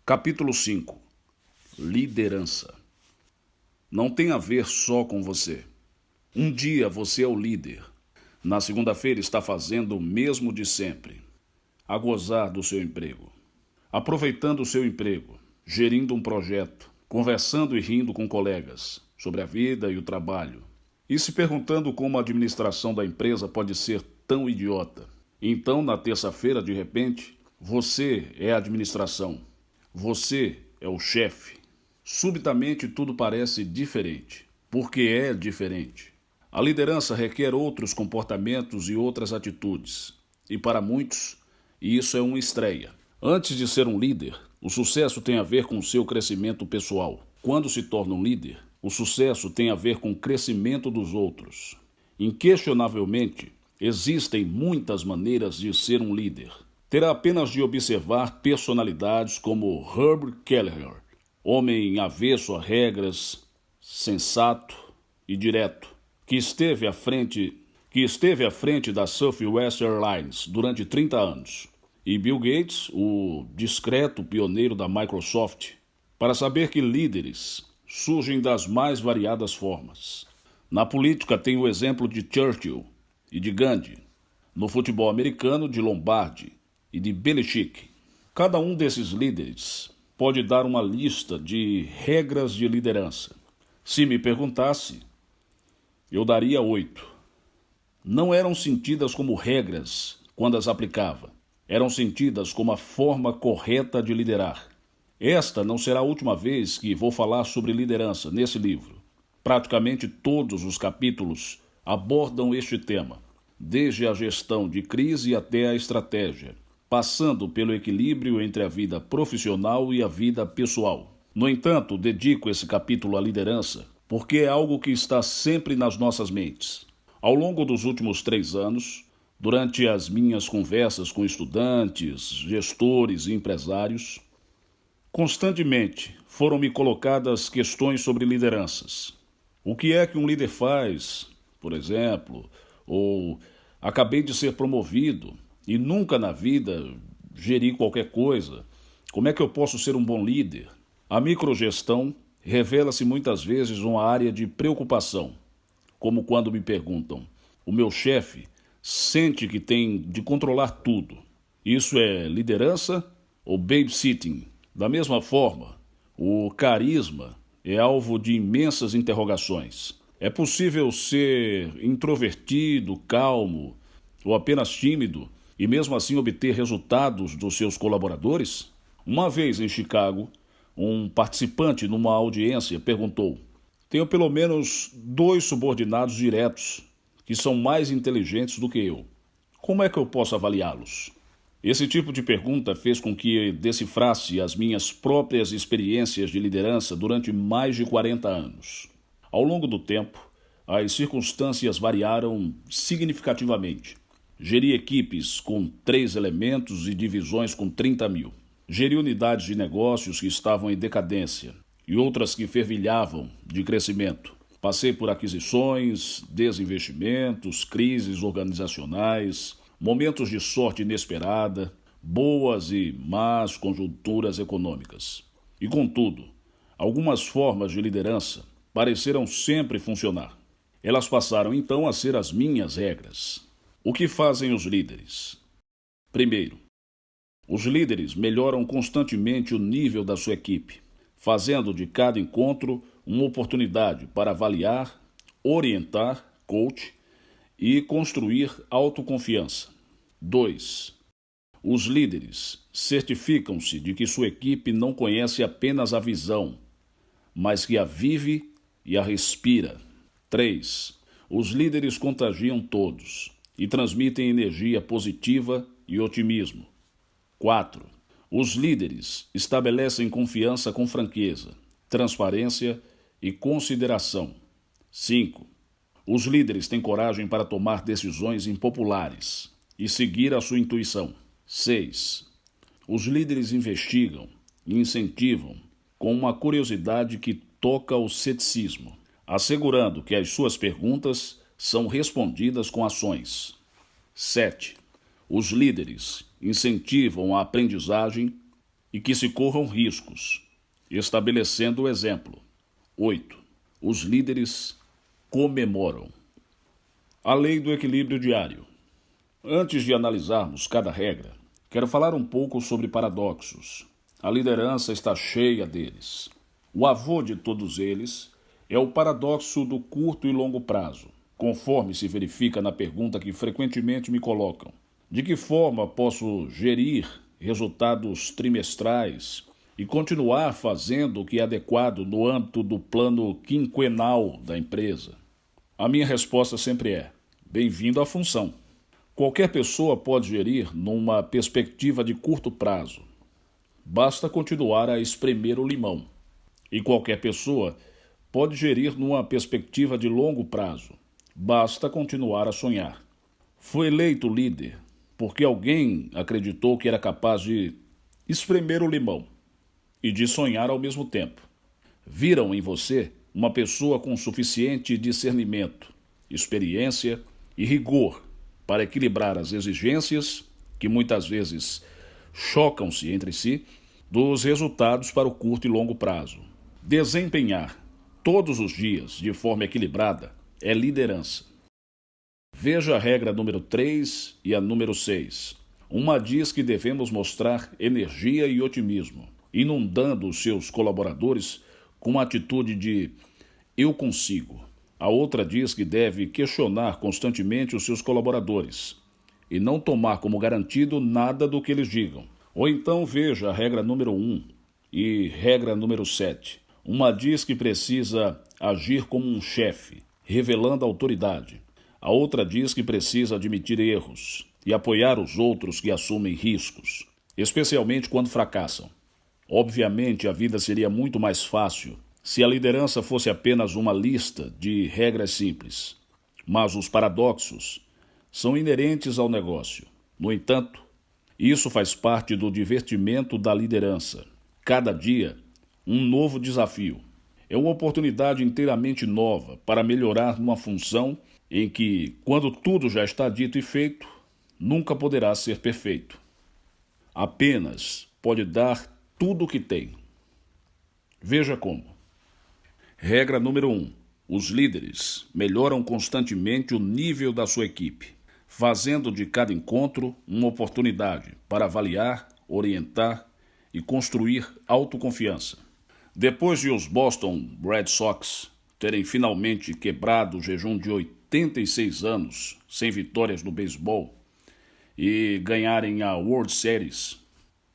Capítulo 5. Liderança. Não tem a ver só com você. Um dia você é o líder. Na segunda-feira está fazendo o mesmo de sempre. A gozar do seu emprego. Aproveitando o seu emprego. Gerindo um projeto. Conversando e rindo com colegas sobre a vida e o trabalho. E se perguntando como a administração da empresa pode ser tão idiota. Então, na terça-feira, de repente, você é a administração. Você é o chefe. Subitamente tudo parece diferente, porque é diferente. A liderança requer outros comportamentos e outras atitudes. E para muitos, isso é uma estreia. Antes de ser um líder, o sucesso tem a ver com o seu crescimento pessoal. Quando se torna um líder, o sucesso tem a ver com o crescimento dos outros. Inquestionavelmente, existem muitas maneiras de ser um líder. Terá apenas de observar personalidades como Herb Kelleher, homem avesso a regras, sensato e direto, que esteve à frente da Southwest Airlines durante 30 anos, e Bill Gates, o discreto pioneiro da Microsoft, para saber que líderes surgem das mais variadas formas. Na política tem o exemplo de Churchill e de Gandhi, no futebol americano de Lombardi e de Belichick. Cada um desses líderes pode dar uma lista de regras de liderança. Se me perguntasse, eu daria 8. Não eram sentidas como regras quando as aplicava. Eram sentidas como a forma correta de liderar. Esta não será a última vez que vou falar sobre liderança nesse livro. Praticamente todos os capítulos abordam este tema, desde a gestão de crise até a estratégia, passando pelo equilíbrio entre a vida profissional e a vida pessoal. No entanto, dedico esse capítulo à liderança porque é algo que está sempre nas nossas mentes. Ao longo dos últimos 3 anos, durante as minhas conversas com estudantes, gestores e empresários, constantemente foram-me colocadas questões sobre lideranças. O que é que um líder faz, por exemplo, ou acabei de ser promovido e nunca na vida geri qualquer coisa. Como é que eu posso ser um bom líder? A microgestão revela-se muitas vezes uma área de preocupação, como quando me perguntam: o meu chefe sente que tem de controlar tudo. Isso é liderança ou babysitting? Da mesma forma, o carisma é alvo de imensas interrogações. É possível ser introvertido, calmo ou apenas tímido e mesmo assim obter resultados dos seus colaboradores? Uma vez em Chicago, um participante numa audiência perguntou: tenho pelo menos 2 subordinados diretos que são mais inteligentes do que eu. Como é que eu posso avaliá-los? Esse tipo de pergunta fez com que decifrasse as minhas próprias experiências de liderança durante mais de 40 anos. Ao longo do tempo, as circunstâncias variaram significativamente. Geri equipes com 3 elementos e divisões com 30 mil. Geri unidades de negócios que estavam em decadência e outras que fervilhavam de crescimento. Passei por aquisições, desinvestimentos, crises organizacionais, momentos de sorte inesperada, boas e más conjunturas econômicas. E, contudo, algumas formas de liderança pareceram sempre funcionar. Elas passaram então a ser as minhas regras. O que fazem os líderes? Primeiro, os líderes melhoram constantemente o nível da sua equipe, fazendo de cada encontro uma oportunidade para avaliar, orientar, coach e construir autoconfiança. 2. Os líderes certificam-se de que sua equipe não conhece apenas a visão, mas que a vive e a respira. 3. Os líderes contagiam todos e transmitem energia positiva e otimismo. 4. Os líderes estabelecem confiança com franqueza, transparência e consideração. 5. Os líderes têm coragem para tomar decisões impopulares e seguir a sua intuição. 6. Os líderes investigam e incentivam com uma curiosidade que toca o ceticismo, assegurando que as suas perguntas são respondidas com ações. 7. Os líderes incentivam a aprendizagem e que se corram riscos, estabelecendo o exemplo. 8. Os líderes comemoram. A lei do equilíbrio diário. Antes de analisarmos cada regra, quero falar um pouco sobre paradoxos. A liderança está cheia deles. O avô de todos eles é o paradoxo do curto e longo prazo, conforme se verifica na pergunta que frequentemente me colocam. De que forma posso gerir resultados trimestrais e continuar fazendo o que é adequado no âmbito do plano quinquenal da empresa? A minha resposta sempre é: bem-vindo à função. Qualquer pessoa pode gerir numa perspectiva de curto prazo. Basta continuar a espremer o limão. E qualquer pessoa pode gerir numa perspectiva de longo prazo. Basta continuar a sonhar. Foi eleito líder porque alguém acreditou que era capaz de espremer o limão e de sonhar ao mesmo tempo. Viram em você uma pessoa com suficiente discernimento, experiência e rigor para equilibrar as exigências, que muitas vezes chocam-se entre si, dos resultados para o curto e longo prazo. Desempenhar todos os dias de forma equilibrada é liderança. Veja a regra número 3 e a número 6. Uma diz que devemos mostrar energia e otimismo, inundando os seus colaboradores com a atitude de "eu consigo". A outra diz que deve questionar constantemente os seus colaboradores e não tomar como garantido nada do que eles digam. Ou então veja a regra número 1 e regra número 7. Uma diz que precisa agir como um chefe, revelando autoridade. A outra diz que precisa admitir erros e apoiar os outros que assumem riscos, especialmente quando fracassam. Obviamente, a vida seria muito mais fácil se a liderança fosse apenas uma lista de regras simples. Mas os paradoxos são inerentes ao negócio. No entanto, isso faz parte do divertimento da liderança. Cada dia, um novo desafio. É uma oportunidade inteiramente nova para melhorar numa função em que, quando tudo já está dito e feito, nunca poderá ser perfeito. Apenas pode dar tudo o que tem. Veja como. Regra número 1. Os líderes melhoram constantemente o nível da sua equipe, fazendo de cada encontro uma oportunidade para avaliar, orientar e construir autoconfiança. Depois de os Boston Red Sox terem finalmente quebrado o jejum de 86 anos sem vitórias no beisebol e ganharem a World Series,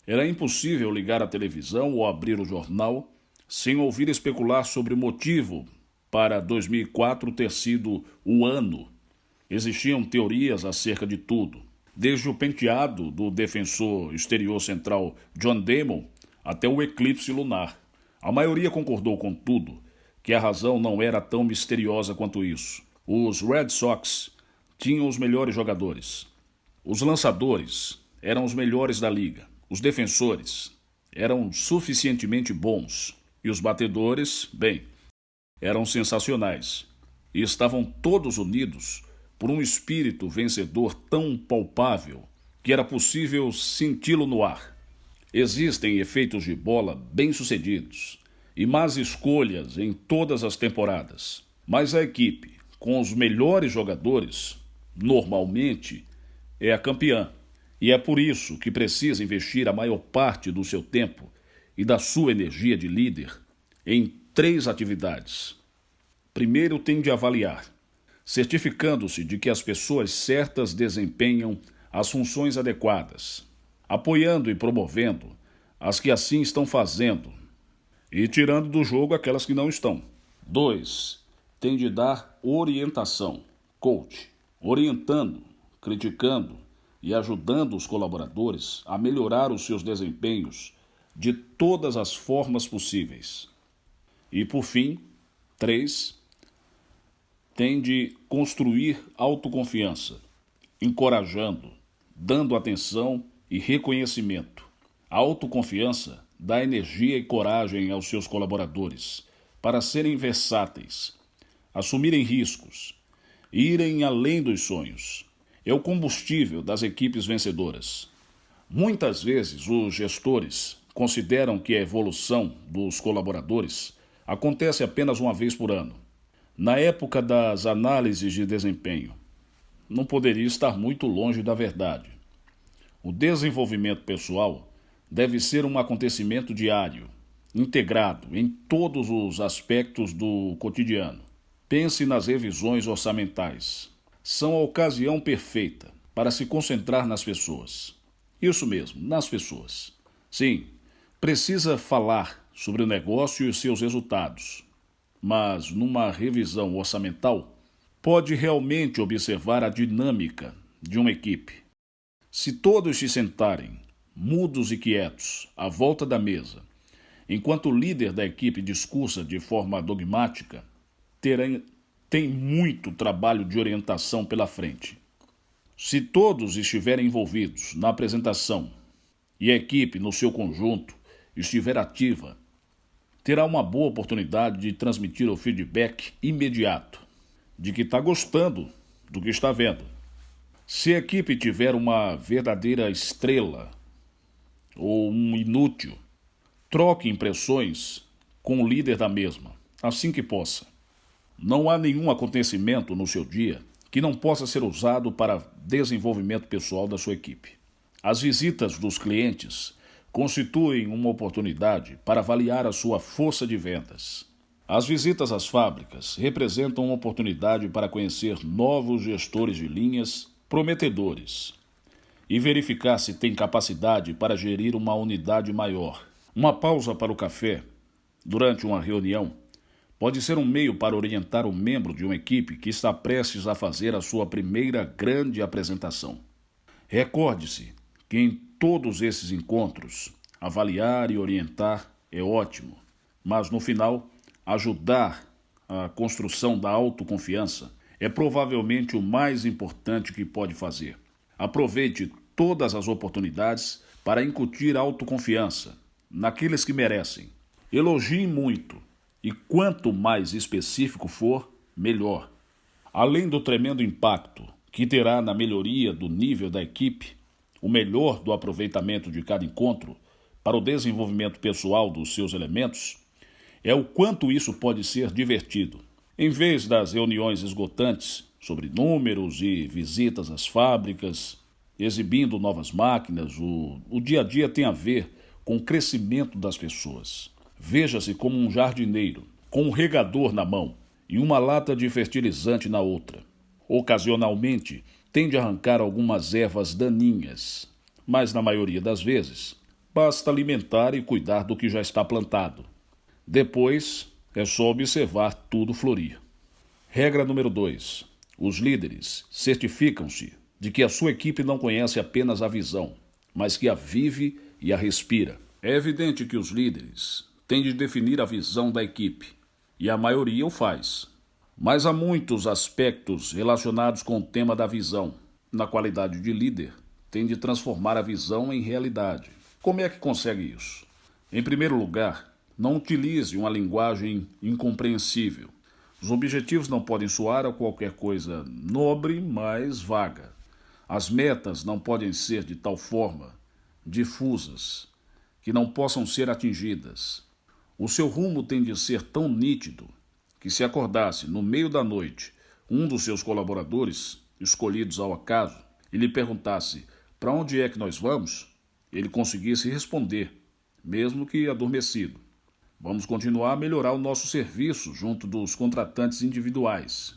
era impossível ligar a televisão ou abrir o jornal sem ouvir especular sobre o motivo para 2004 ter sido o ano. Existiam teorias acerca de tudo, desde o penteado do defensor exterior central John Damon até o eclipse lunar. A maioria concordou com tudo, que a razão não era tão misteriosa quanto isso. Os Red Sox tinham os melhores jogadores. Os lançadores eram os melhores da liga. Os defensores eram suficientemente bons. E os batedores, bem, eram sensacionais. E estavam todos unidos por um espírito vencedor tão palpável que era possível senti-lo no ar. Existem efeitos de bola bem-sucedidos e más escolhas em todas as temporadas. Mas a equipe com os melhores jogadores, normalmente, é a campeã. E é por isso que precisa investir a maior parte do seu tempo e da sua energia de líder em 3 atividades. Primeiro, tem de avaliar, certificando-se de que as pessoas certas desempenham as funções adequadas, apoiando e promovendo as que assim estão fazendo e tirando do jogo aquelas que não estão. 2. Tem de dar orientação, coach, orientando, criticando e ajudando os colaboradores a melhorar os seus desempenhos de todas as formas possíveis. E por fim, 3. Tem de construir autoconfiança, encorajando, dando atenção e reconhecimento. A autoconfiança dá energia e coragem aos seus colaboradores para serem versáteis, assumirem riscos, irem além dos sonhos. É o combustível das equipes vencedoras. Muitas vezes os gestores consideram que a evolução dos colaboradores acontece apenas uma vez por ano. Na época das análises de desempenho, não poderia estar muito longe da verdade. O desenvolvimento pessoal deve ser um acontecimento diário, integrado em todos os aspectos do cotidiano. Pense nas revisões orçamentais. São a ocasião perfeita para se concentrar nas pessoas. Isso mesmo, nas pessoas. Sim, precisa falar sobre o negócio e os seus resultados, mas numa revisão orçamental, pode realmente observar a dinâmica de uma equipe. Se todos se sentarem, mudos e quietos, à volta da mesa, enquanto o líder da equipe discursa de forma dogmática, tem muito trabalho de orientação pela frente. Se todos estiverem envolvidos na apresentação e a equipe, no seu conjunto, estiver ativa, terá uma boa oportunidade de transmitir o feedback imediato de que está gostando do que está vendo. Se a equipe tiver uma verdadeira estrela ou um inútil, troque impressões com o líder da mesma, assim que possa. Não há nenhum acontecimento no seu dia que não possa ser usado para desenvolvimento pessoal da sua equipe. As visitas dos clientes constituem uma oportunidade para avaliar a sua força de vendas. As visitas às fábricas representam uma oportunidade para conhecer novos gestores de linhas prometedores e verificar se tem capacidade para gerir uma unidade maior. Uma pausa para o café durante uma reunião pode ser um meio para orientar o membro de uma equipe que está prestes a fazer a sua primeira grande apresentação. Recorde-se que em todos esses encontros, avaliar e orientar é ótimo, mas no final, ajudar a construção da autoconfiança é provavelmente o mais importante que pode fazer. Aproveite todas as oportunidades para incutir autoconfiança naqueles que merecem. Elogie muito. E quanto mais específico for, melhor. Além do tremendo impacto que terá na melhoria do nível da equipe, o melhor do aproveitamento de cada encontro para o desenvolvimento pessoal dos seus elementos, é o quanto isso pode ser divertido. Em vez das reuniões esgotantes sobre números e visitas às fábricas, exibindo novas máquinas, o dia a dia tem a ver com o crescimento das pessoas. Veja-se como um jardineiro, com um regador na mão e uma lata de fertilizante na outra. Ocasionalmente, tem de arrancar algumas ervas daninhas, mas na maioria das vezes, basta alimentar e cuidar do que já está plantado. Depois, é só observar tudo florir. Regra número 2. Os líderes certificam-se de que a sua equipe não conhece apenas a visão, mas que a vive e a respira. É evidente que os líderes têm de definir a visão da equipe, e a maioria o faz. Mas há muitos aspectos relacionados com o tema da visão. Na qualidade de líder, tem de transformar a visão em realidade. Como é que consegue isso? Em primeiro lugar, não utilize uma linguagem incompreensível. Os objetivos não podem soar a qualquer coisa nobre, mas vaga. As metas não podem ser de tal forma difusas que não possam ser atingidas. O seu rumo tem de ser tão nítido que, se acordasse no meio da noite um dos seus colaboradores, escolhidos ao acaso, e lhe perguntasse para onde é que nós vamos, ele conseguisse responder, mesmo que adormecido. Vamos continuar a melhorar o nosso serviço junto dos contratantes individuais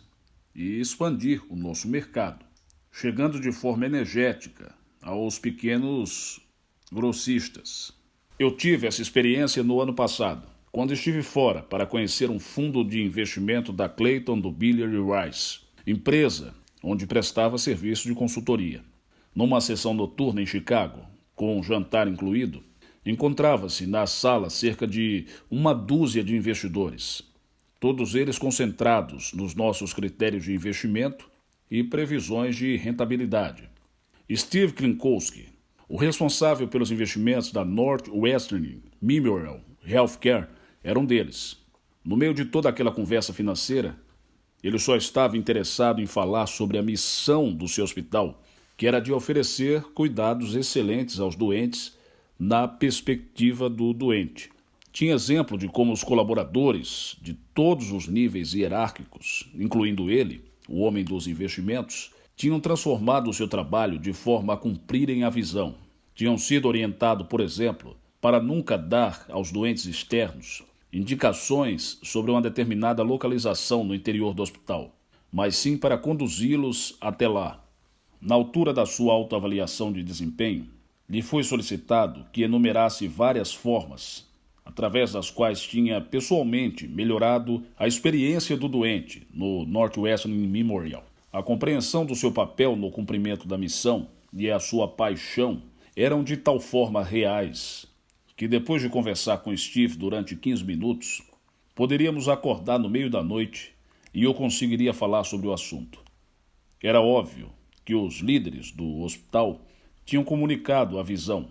e expandir o nosso mercado, chegando de forma energética aos pequenos grossistas. Eu tive essa experiência no ano passado, quando estive fora para conhecer um fundo de investimento da Clayton do Billier Rice, empresa onde prestava serviço de consultoria. Numa sessão noturna em Chicago, com um jantar incluído, encontrava-se na sala cerca de uma dúzia de investidores, todos eles concentrados nos nossos critérios de investimento e previsões de rentabilidade. Steve Klinkowski, o responsável pelos investimentos da Northwestern Memorial Healthcare, era um deles. No meio de toda aquela conversa financeira, ele só estava interessado em falar sobre a missão do seu hospital, que era de oferecer cuidados excelentes aos doentes na perspectiva do doente. Tinha exemplo de como os colaboradores de todos os níveis hierárquicos, incluindo ele, o homem dos investimentos, tinham transformado o seu trabalho de forma a cumprirem a visão. Tinham sido orientados, por exemplo, para nunca dar aos doentes externos indicações sobre uma determinada localização no interior do hospital, mas sim para conduzi-los até lá. Na altura da sua autoavaliação de desempenho, lhe foi solicitado que enumerasse várias formas, através das quais tinha pessoalmente melhorado a experiência do doente no Northwestern Memorial. A compreensão do seu papel no cumprimento da missão e a sua paixão eram de tal forma reais que, depois de conversar com Steve durante 15 minutos, poderíamos acordar no meio da noite e eu conseguiria falar sobre o assunto. Era óbvio que os líderes do hospital tinham comunicado a visão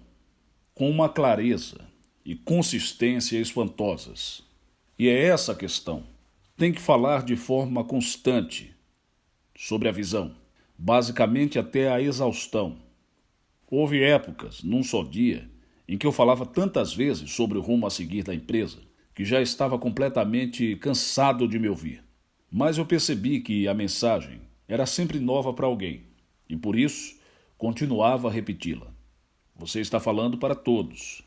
com uma clareza e consistência espantosas. E é essa a questão. Tem que falar de forma constante sobre a visão, basicamente até a exaustão. Houve épocas, num só dia, em que eu falava tantas vezes sobre o rumo a seguir da empresa, que já estava completamente cansado de me ouvir. Mas eu percebi que a mensagem era sempre nova para alguém, e por isso continuava a repeti-la. Você está falando para todos.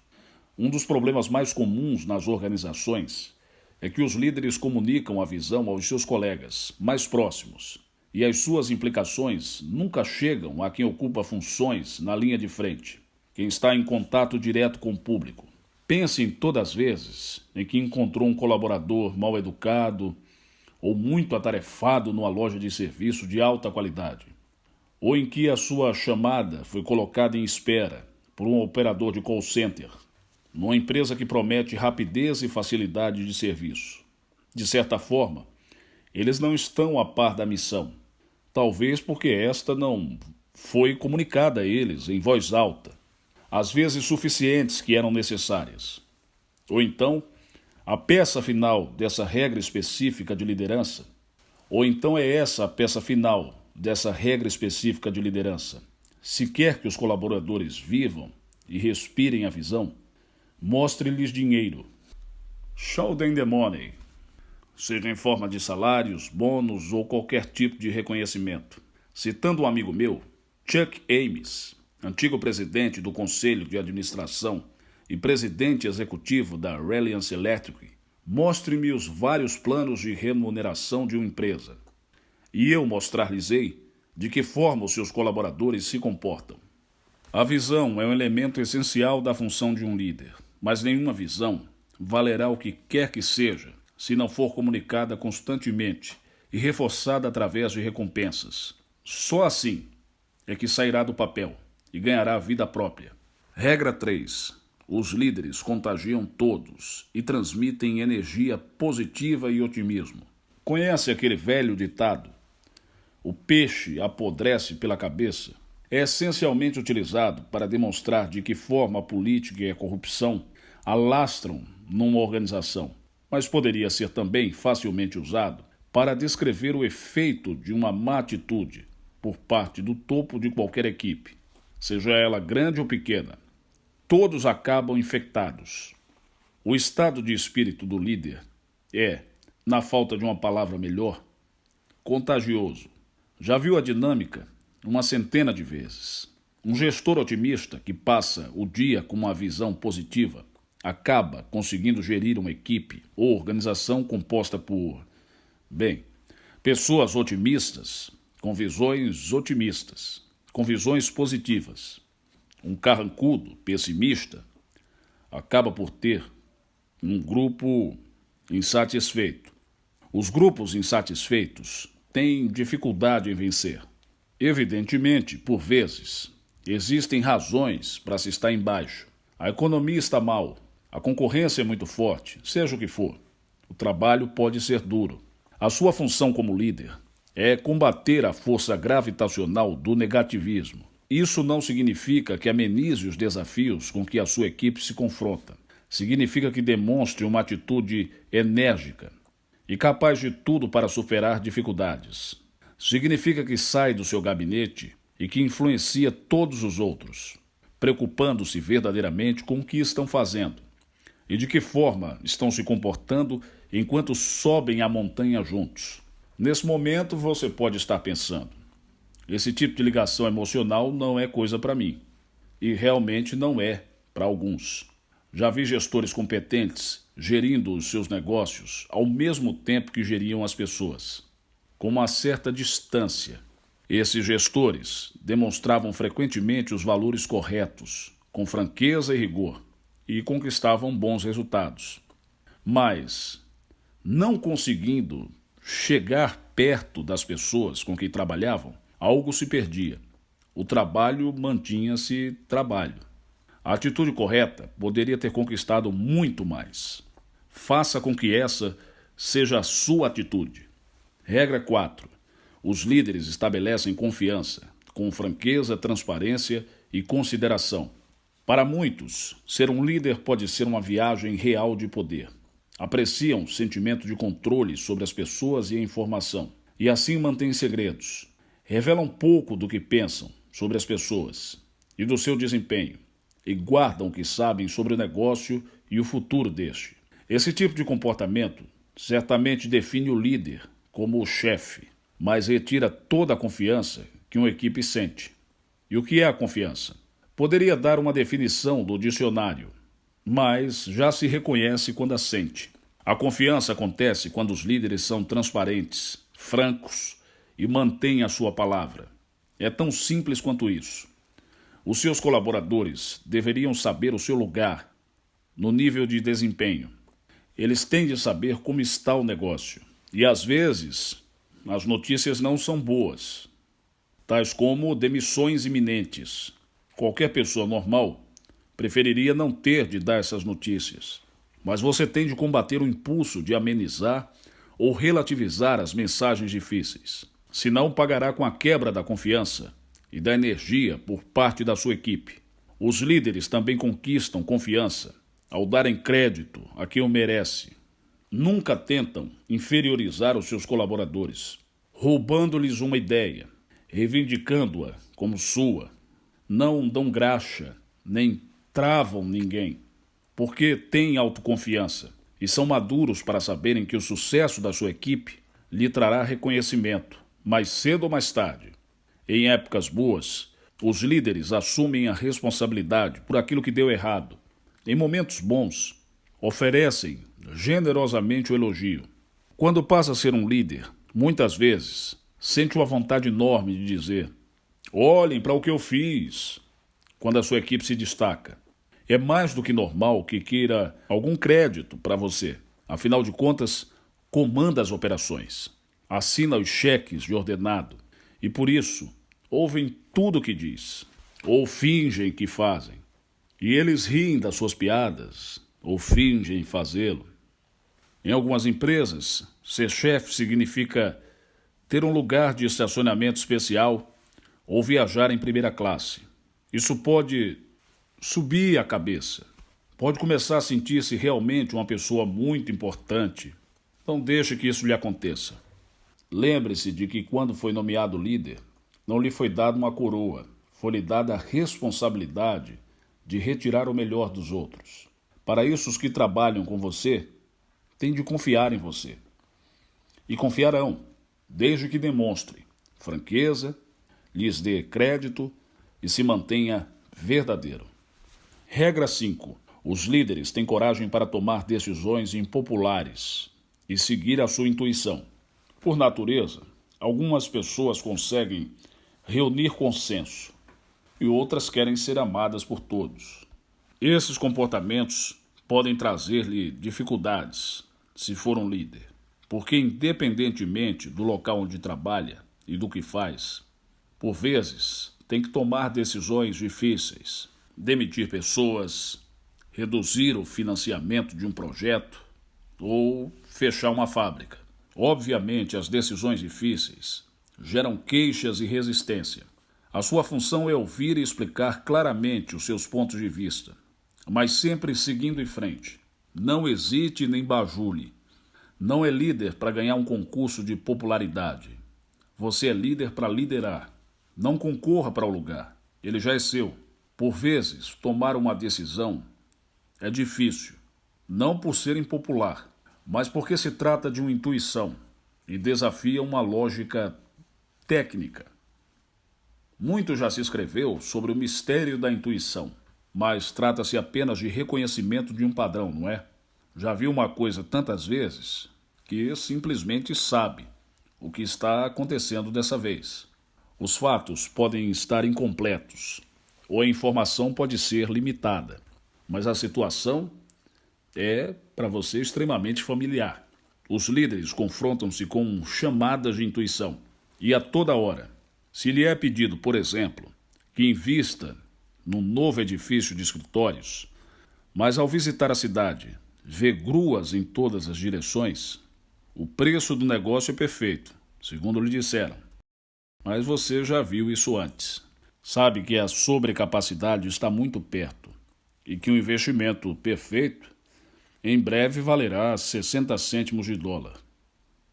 Um dos problemas mais comuns nas organizações é que os líderes comunicam a visão aos seus colegas mais próximos, e as suas implicações nunca chegam a quem ocupa funções na linha de frente, quem está em contato direto com o público. Pense em todas as vezes em que encontrou um colaborador mal educado ou muito atarefado numa loja de serviço de alta qualidade, ou em que a sua chamada foi colocada em espera por um operador de call center, numa empresa que promete rapidez e facilidade de serviço. De certa forma, eles não estão a par da missão, talvez porque esta não foi comunicada a eles em voz alta, às vezes suficientes que eram necessárias. Ou então, a peça final dessa regra específica de liderança, ou então é essa a peça final dessa regra específica de liderança. Se quer que os colaboradores vivam e respirem a visão, mostre-lhes dinheiro. Show them the money. Seja em forma de salários, bônus ou qualquer tipo de reconhecimento. Citando um amigo meu, Chuck Ames, antigo presidente do Conselho de Administração e presidente executivo da Reliance Electric, mostre-me os vários planos de remuneração de uma empresa, e eu mostrar-lhes-ei de que forma os seus colaboradores se comportam. A visão é um elemento essencial da função de um líder, mas nenhuma visão valerá o que quer que seja se não for comunicada constantemente e reforçada através de recompensas. Só assim é que sairá do papel e ganhará vida própria. Regra 3. Os líderes contagiam todos e transmitem energia positiva e otimismo. Conhece aquele velho ditado? O peixe apodrece pela cabeça. É essencialmente utilizado para demonstrar de que forma a política e a corrupção alastram numa organização, mas poderia ser também facilmente usado para descrever o efeito de uma má atitude por parte do topo de qualquer equipe, seja ela grande ou pequena. Todos acabam infectados. O estado de espírito do líder é, na falta de uma palavra melhor, contagioso. Já viu a dinâmica uma centena de vezes. Um gestor otimista que passa o dia com uma visão positiva acaba conseguindo gerir uma equipe ou organização composta por, pessoas otimistas, com visões positivas. Um carrancudo, pessimista, acaba por ter um grupo insatisfeito. Os grupos insatisfeitos têm dificuldade em vencer. Evidentemente, por vezes, existem razões para se estar embaixo. A economia está mal, a concorrência é muito forte, seja o que for. O trabalho pode ser duro. A sua função como líder é combater a força gravitacional do negativismo. Isso não significa que amenize os desafios com que a sua equipe se confronta. Significa que demonstre uma atitude enérgica e capaz de tudo para superar dificuldades. Significa que sai do seu gabinete e que influencia todos os outros. preocupando-se verdadeiramente com o que estão fazendo e de que forma estão se comportando enquanto sobem a montanha juntos. Nesse momento você pode estar pensando: esse tipo de ligação emocional não é coisa para mim. E realmente não é para alguns. Já vi gestores competentes gerindo os seus negócios ao mesmo tempo que geriam as pessoas, com uma certa distância. Esses gestores demonstravam frequentemente os valores corretos, com franqueza e rigor, e conquistavam bons resultados. Mas, não conseguindo chegar perto das pessoas com quem trabalhavam, algo se perdia. O trabalho mantinha-se trabalho. A atitude correta poderia ter conquistado muito mais. Faça com que essa seja a sua atitude. Regra 4. Os líderes estabelecem confiança, com franqueza, transparência e consideração. Para muitos, ser um líder pode ser uma viagem real de poder. Apreciam o sentimento de controle sobre as pessoas e a informação, e assim mantêm segredos. Revelam pouco do que pensam sobre as pessoas e do seu desempenho, e guardam o que sabem sobre o negócio e o futuro deste. Esse tipo de comportamento certamente define o líder como o chefe, mas retira toda a confiança que uma equipe sente. E o que é a confiança? Poderia dar uma definição do dicionário, mas já se reconhece quando a sente. A confiança acontece quando os líderes são transparentes, francos e mantêm a sua palavra. É tão simples quanto isso. Os seus colaboradores deveriam saber o seu lugar no nível de desempenho. Eles têm de saber como está o negócio. E às vezes, as notícias não são boas, tais como demissões iminentes. Qualquer pessoa normal preferiria não ter de dar essas notícias. Mas você tem de combater o impulso de amenizar ou relativizar as mensagens difíceis. Senão pagará com a quebra da confiança e da energia por parte da sua equipe. Os líderes também conquistam confiança ao darem crédito a quem o merece. Nunca tentam inferiorizar os seus colaboradores, roubando-lhes uma ideia, reivindicando-a como sua. Não dão graxa, nem travam ninguém, porque têm autoconfiança e são maduros para saberem que o sucesso da sua equipe lhe trará reconhecimento, mais cedo ou mais tarde. Em épocas boas, os líderes assumem a responsabilidade por aquilo que deu errado. Em momentos bons, oferecem generosamente o elogio. Quando passa a ser um líder, muitas vezes, sente uma vontade enorme de dizer: olhem para o que eu fiz, quando a sua equipe se destaca. É mais do que normal que queira algum crédito para você. Afinal de contas, comanda as operações, assina os cheques de ordenado e, por isso, ouvem tudo o que diz, ou fingem que fazem. E eles riem das suas piadas, ou fingem fazê-lo. Em algumas empresas, ser chefe significa ter um lugar de estacionamento especial ou viajar em primeira classe. Isso pode subir a cabeça. Pode começar a sentir-se realmente uma pessoa muito importante. Não deixe que isso lhe aconteça. Lembre-se de que quando foi nomeado líder, não lhe foi dada uma coroa, foi-lhe dada a responsabilidade de retirar o melhor dos outros. Para isso, os que trabalham com você têm de confiar em você. E confiarão, desde que demonstre franqueza, lhes dê crédito e se mantenha verdadeiro. Regra 5. Os líderes têm coragem para tomar decisões impopulares e seguir a sua intuição. Por natureza, algumas pessoas conseguem reunir consenso e outras querem ser amadas por todos. Esses comportamentos podem trazer-lhe dificuldades se for um líder, porque independentemente do local onde trabalha e do que faz, por vezes tem que tomar decisões difíceis, demitir pessoas, reduzir o financiamento de um projeto ou fechar uma fábrica. Obviamente, as decisões difíceis geram queixas e resistência. A sua função é ouvir e explicar claramente os seus pontos de vista, mas sempre seguindo em frente. Não hesite nem bajule. Não é líder para ganhar um concurso de popularidade. Você é líder para liderar. Não concorra para o lugar. Ele já é seu. Por vezes, tomar uma decisão é difícil, não por ser impopular, mas porque se trata de uma intuição e desafia uma lógica técnica. Muito já se escreveu sobre o mistério da intuição, mas trata-se apenas de reconhecimento de um padrão, não é? Já viu uma coisa tantas vezes que simplesmente sabe o que está acontecendo dessa vez. Os fatos podem estar incompletos, ou a informação pode ser limitada, mas a situação é, para você, extremamente familiar. Os líderes confrontam-se com chamadas de intuição, e a toda hora. Se lhe é pedido, por exemplo, que invista num novo edifício de escritórios, mas ao visitar a cidade, vê gruas em todas as direções, o preço do negócio é perfeito, segundo lhe disseram. Mas você já viu isso antes. Sabe que a sobrecapacidade está muito perto e que um investimento perfeito em breve valerá 60 cêntimos de dólar.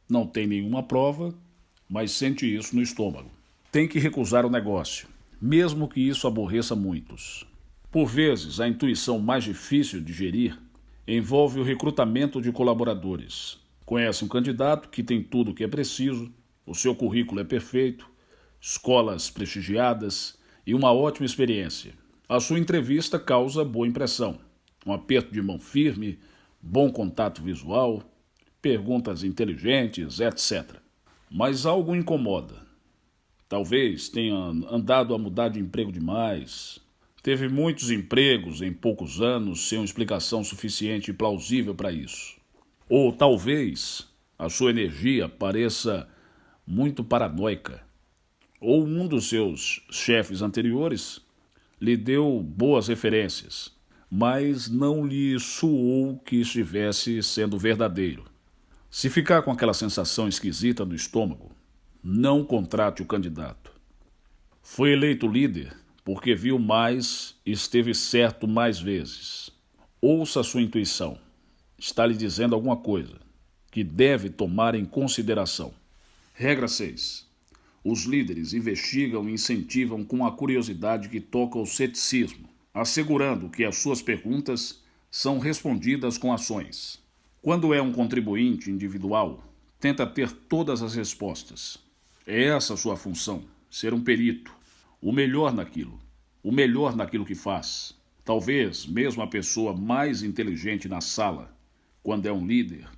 Não tem nenhuma prova, mas sente isso no estômago. Tem que recusar o negócio, mesmo que isso aborreça muitos. Por vezes, a intuição mais difícil de gerir envolve o recrutamento de colaboradores. Conhece um candidato que tem tudo o que é preciso, o seu currículo é perfeito, escolas prestigiadas e uma ótima experiência. A sua entrevista causa boa impressão. Um aperto de mão firme, bom contato visual, perguntas inteligentes, etc. Mas algo incomoda. Talvez tenha andado a mudar de emprego demais. Teve muitos empregos em poucos anos sem uma explicação suficiente e plausível para isso. Ou talvez a sua energia pareça muito paranoica. Ou um dos seus chefes anteriores lhe deu boas referências, mas não lhe soou que estivesse sendo verdadeiro. Se ficar com aquela sensação esquisita no estômago, não contrate o candidato. Foi eleito líder porque viu mais e esteve certo mais vezes. Ouça a sua intuição. Está lhe dizendo alguma coisa que deve tomar em consideração. Regra 6. Os líderes investigam e incentivam com a curiosidade que toca ao ceticismo, assegurando que as suas perguntas são respondidas com ações. Quando é um contribuinte individual, tenta ter todas as respostas. É essa a sua função, ser um perito, o melhor naquilo que faz. Talvez mesmo a pessoa mais inteligente na sala, quando é um líder,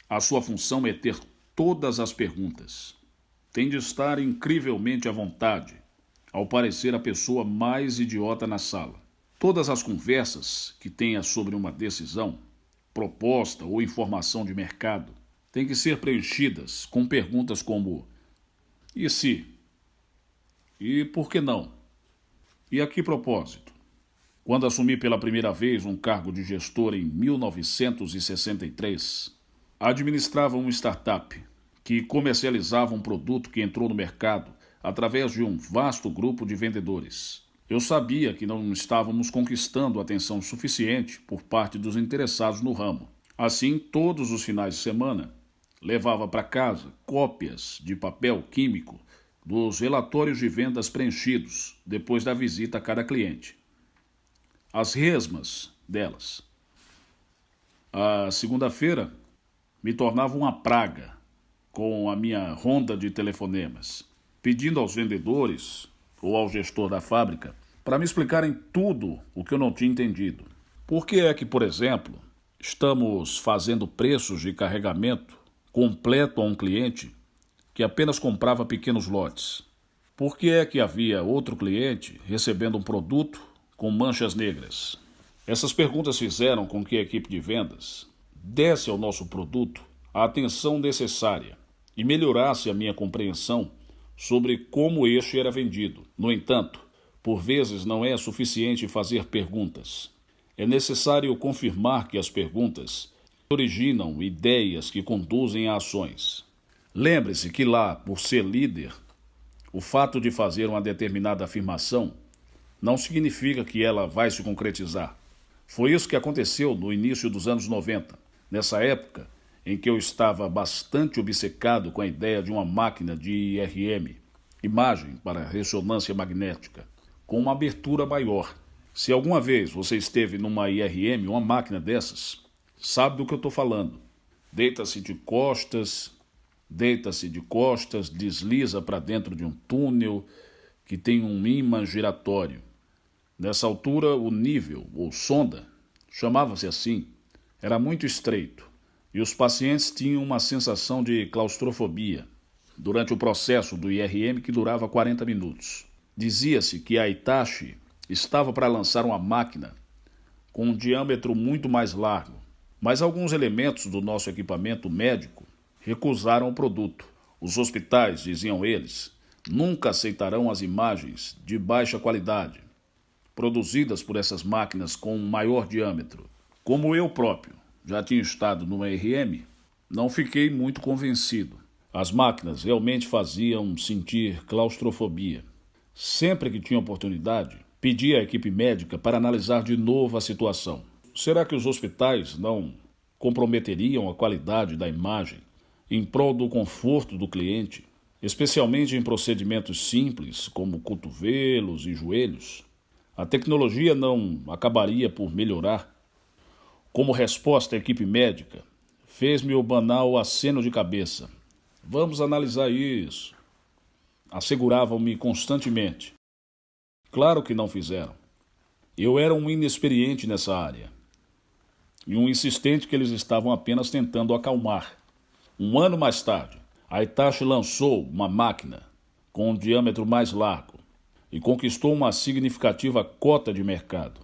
a sua função é ter todas as perguntas. Tem de estar incrivelmente à vontade, ao parecer a pessoa mais idiota na sala. Todas as conversas que tenha sobre uma decisão, proposta ou informação de mercado têm que ser preenchidas com perguntas como: e se? E por que não? E a que propósito? Quando assumi pela primeira vez um cargo de gestor em 1963, administrava uma startup que comercializava um produto que entrou no mercado através de um vasto grupo de vendedores. Eu sabia que não estávamos conquistando atenção suficiente por parte dos interessados no ramo. Assim, todos os finais de semana, levava para casa cópias de papel químico dos relatórios de vendas preenchidos depois da visita a cada cliente. As resmas delas. A segunda-feira me tornava uma praga com a minha ronda de telefonemas, pedindo aos vendedores ou ao gestor da fábrica para me explicarem tudo o que eu não tinha entendido. Por que é que, por exemplo, estamos fazendo preços de carregamento completo a um cliente que apenas comprava pequenos lotes? Por que é que havia outro cliente recebendo um produto com manchas negras? Essas perguntas fizeram com que a equipe de vendas desse ao nosso produto a atenção necessária e melhorasse a minha compreensão sobre como este era vendido. No entanto, por vezes não é suficiente fazer perguntas. É necessário confirmar que as perguntas originam ideias que conduzem a ações. Lembre-se que lá, por ser líder, o fato de fazer uma determinada afirmação não significa que ela vai se concretizar. Foi isso que aconteceu no início dos anos 90. Nessa época em que eu estava bastante obcecado com a ideia de uma máquina de IRM, imagem para ressonância magnética, com uma abertura maior, Se alguma vez você esteve numa IRM, uma máquina dessas, sabe do que eu estou falando. Deita-se de costas, desliza para dentro de um túnel que tem um ímã giratório. Nessa altura, o nível, ou sonda, chamava-se assim, era muito estreito e os pacientes tinham uma sensação de claustrofobia durante o processo do IRM que durava 40 minutos. Dizia-se que a Hitachi estava para lançar uma máquina com um diâmetro muito mais largo, mas alguns elementos do nosso equipamento médico recusaram o produto. Os hospitais, diziam eles, nunca aceitarão as imagens de baixa qualidade produzidas por essas máquinas com um maior diâmetro. Como eu próprio já tinha estado numa IRM, não fiquei muito convencido. As máquinas realmente faziam sentir claustrofobia. Sempre que tinha oportunidade, pedia à equipe médica para analisar de novo a situação. Será que os hospitais não comprometeriam a qualidade da imagem em prol do conforto do cliente, especialmente em procedimentos simples como cotovelos e joelhos? A tecnologia não acabaria por melhorar? Como resposta, a equipe médica fez-me o banal aceno de cabeça. Vamos analisar isso. Asseguravam-me constantemente. Claro que não fizeram. Eu era um inexperiente nessa área e um insistente que eles estavam apenas tentando acalmar. Um ano mais tarde, a Hitachi lançou uma máquina com um diâmetro mais largo e conquistou uma significativa cota de mercado.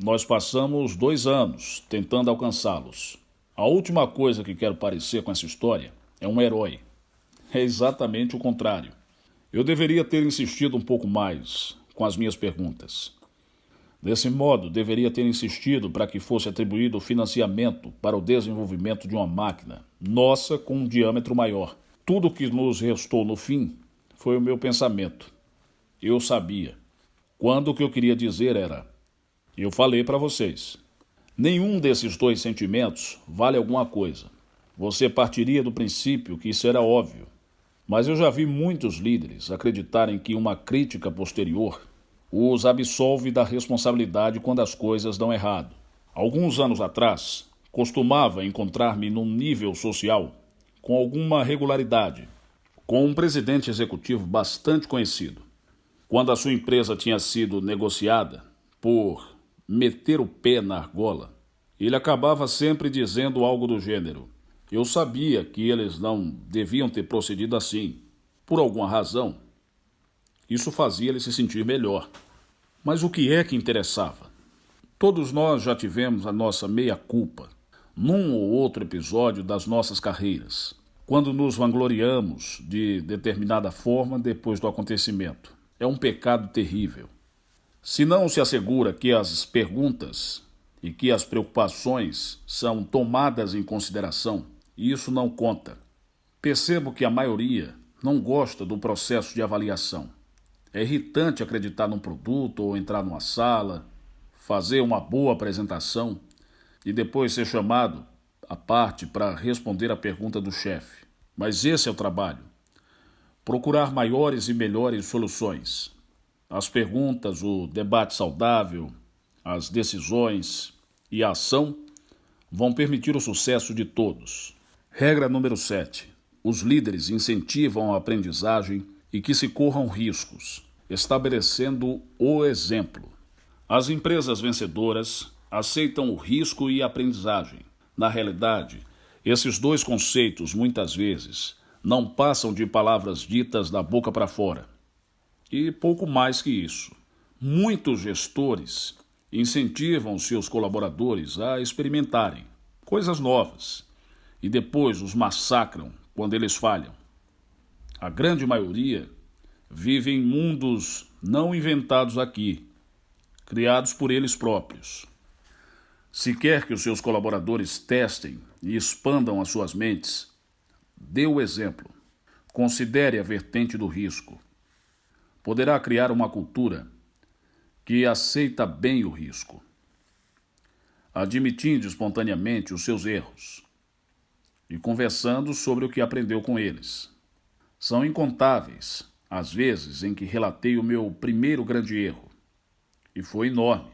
Nós passamos 2 anos tentando alcançá-los. A última coisa que quero parecer com essa história é um herói. É exatamente o contrário. Eu deveria ter insistido um pouco mais com as minhas perguntas. Desse modo, deveria ter insistido para que fosse atribuído financiamento para o desenvolvimento de uma máquina nossa com um diâmetro maior. Tudo o que nos restou no fim foi o meu pensamento. Eu sabia. Quando o que eu queria dizer era: eu falei para vocês. Nenhum desses 2 sentimentos vale alguma coisa. Você partiria do princípio que isso era óbvio. Mas eu já vi muitos líderes acreditarem que uma crítica posterior os absolve da responsabilidade quando as coisas dão errado. Alguns anos atrás, costumava encontrar-me num nível social com alguma regularidade, com um presidente executivo bastante conhecido. Quando a sua empresa tinha sido negociada por meter o pé na argola, ele acabava sempre dizendo algo do gênero: eu sabia que eles não deviam ter procedido assim. Por alguma razão, isso fazia ele se sentir melhor. Mas o que é que interessava? Todos nós já tivemos a nossa meia-culpa num ou outro episódio das nossas carreiras, quando nos vangloriamos de determinada forma depois do acontecimento. É um pecado terrível. Se não se assegura que as perguntas e que as preocupações são tomadas em consideração, isso não conta. Percebo que a maioria não gosta do processo de avaliação. É irritante acreditar num produto ou entrar numa sala, fazer uma boa apresentação e depois ser chamado à parte para responder à pergunta do chefe. Mas esse é o trabalho. Procurar maiores e melhores soluções. As perguntas, o debate saudável, as decisões e a ação vão permitir o sucesso de todos. Regra número 7. Os líderes incentivam a aprendizagem e que se corram riscos, estabelecendo o exemplo. As empresas vencedoras aceitam o risco e a aprendizagem. Na realidade, esses 2 conceitos, muitas vezes, não passam de palavras ditas da boca para fora. E pouco mais que isso. Muitos gestores incentivam seus colaboradores a experimentarem coisas novas e depois os massacram quando eles falham. A grande maioria vive em mundos não inventados aqui, criados por eles próprios. Se quer que os seus colaboradores testem e expandam as suas mentes, dê o exemplo. Considere a vertente do risco. Poderá criar uma cultura que aceita bem o risco, admitindo espontaneamente os seus erros e conversando sobre o que aprendeu com eles. São incontáveis as vezes em que relatei o meu primeiro grande erro e foi enorme,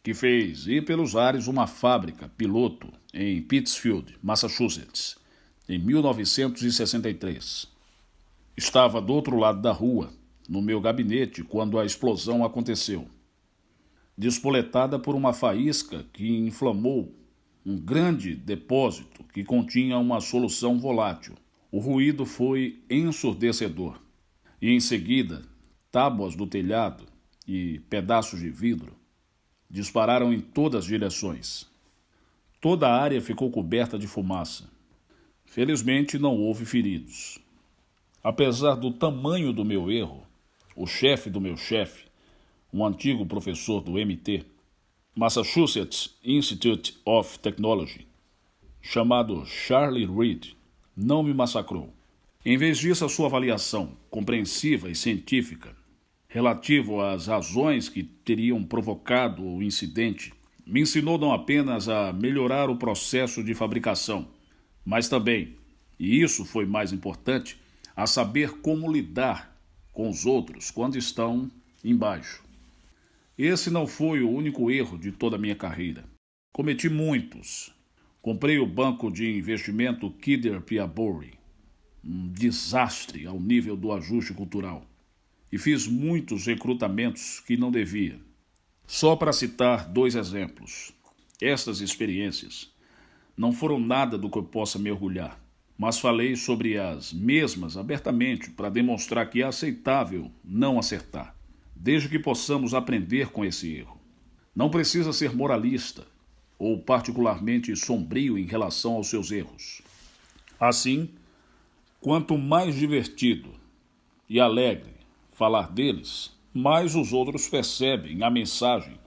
que fez ir pelos ares uma fábrica piloto em Pittsfield, Massachusetts, em 1963. Estava do outro lado da rua, no meu gabinete, quando a explosão aconteceu. Despoletada por uma faísca que inflamou um grande depósito que continha uma solução volátil. O ruído foi ensurdecedor. E em seguida, tábuas do telhado e pedaços de vidro dispararam em todas as direções. Toda a área ficou coberta de fumaça. Felizmente não houve feridos. Apesar do tamanho do meu erro, o chefe do meu chefe, um antigo professor do MT, Massachusetts Institute of Technology, chamado Charlie Reed, não me massacrou. Em vez disso, a sua avaliação compreensiva e científica relativo às razões que teriam provocado o incidente me ensinou não apenas a melhorar o processo de fabricação, mas também, e isso foi mais importante, a saber como lidar com os outros quando estão embaixo. Esse não foi o único erro de toda a minha carreira. Cometi muitos. Comprei o banco de investimento Kidder Peabody, um desastre ao nível do ajuste cultural. E fiz muitos recrutamentos que não devia. Só para citar 2 exemplos. Estas experiências não foram nada do que eu possa me orgulhar, mas falei sobre as mesmas abertamente para demonstrar que é aceitável não acertar, desde que possamos aprender com esse erro. Não precisa ser moralista ou particularmente sombrio em relação aos seus erros. Assim, quanto mais divertido e alegre falar deles, mais os outros percebem a mensagem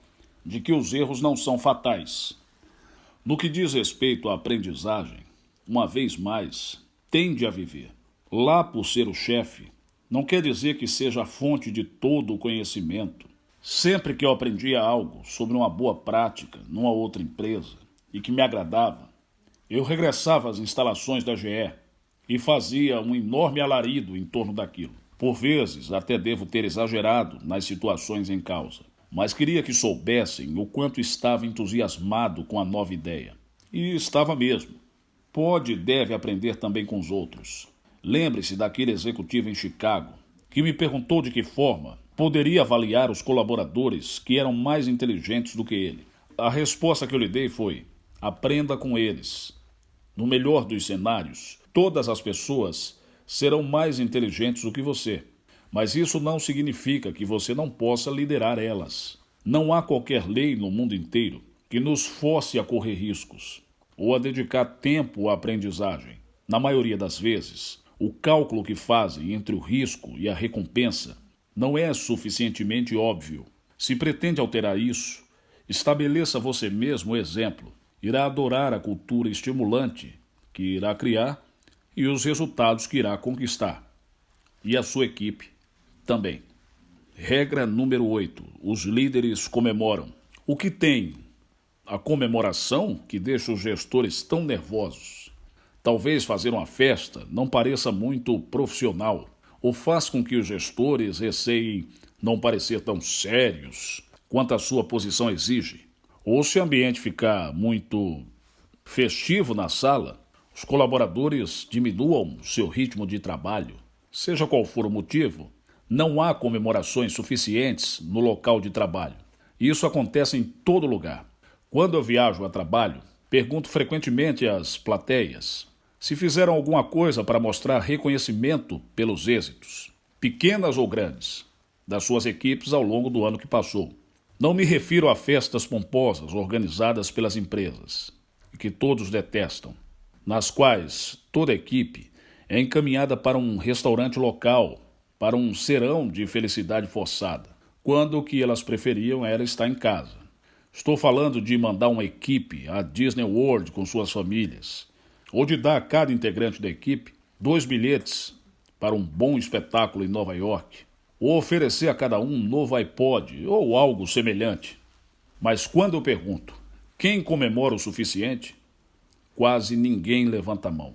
de que os erros não são fatais. No que diz respeito à aprendizagem, uma vez mais, tende a viver. Lá por ser o chefe, não quer dizer que seja a fonte de todo o conhecimento. Sempre que eu aprendia algo sobre uma boa prática numa outra empresa e que me agradava, eu regressava às instalações da GE e fazia um enorme alarido em torno daquilo. Por vezes, até devo ter exagerado nas situações em causa, mas queria que soubessem o quanto estava entusiasmado com a nova ideia. E estava mesmo. Pode e deve aprender também com os outros. Lembre-se daquele executivo em Chicago que me perguntou de que forma poderia avaliar os colaboradores que eram mais inteligentes do que ele. A resposta que eu lhe dei foi: aprenda com eles. No melhor dos cenários, todas as pessoas serão mais inteligentes do que você, mas isso não significa que você não possa liderar elas. Não há qualquer lei no mundo inteiro que nos force a correr riscos ou a dedicar tempo à aprendizagem. Na maioria das vezes, o cálculo que fazem entre o risco e a recompensa não é suficientemente óbvio. Se pretende alterar isso, estabeleça você mesmo o exemplo. Irá adorar a cultura estimulante que irá criar e os resultados que irá conquistar. E a sua equipe também. Regra número 8. Os líderes comemoram. O que tem a comemoração que deixa os gestores tão nervosos? Talvez fazer uma festa não pareça muito profissional, ou faz com que os gestores receiem não parecer tão sérios quanto a sua posição exige. Ou se o ambiente ficar muito festivo na sala, os colaboradores diminuam seu ritmo de trabalho. Seja qual for o motivo, não há comemorações suficientes no local de trabalho. Isso acontece em todo lugar. Quando eu viajo a trabalho, pergunto frequentemente às plateias se fizeram alguma coisa para mostrar reconhecimento pelos êxitos, pequenas ou grandes, das suas equipes ao longo do ano que passou. Não me refiro a festas pomposas organizadas pelas empresas, que todos detestam, nas quais toda a equipe é encaminhada para um restaurante local, para um serão de felicidade forçada, quando o que elas preferiam era estar em casa. Estou falando de mandar uma equipe à Disney World com suas famílias, ou de dar a cada integrante da equipe 2 bilhetes para um bom espetáculo em Nova York, ou oferecer a cada um novo iPod ou algo semelhante. Mas quando eu pergunto quem comemora o suficiente, quase ninguém levanta a mão.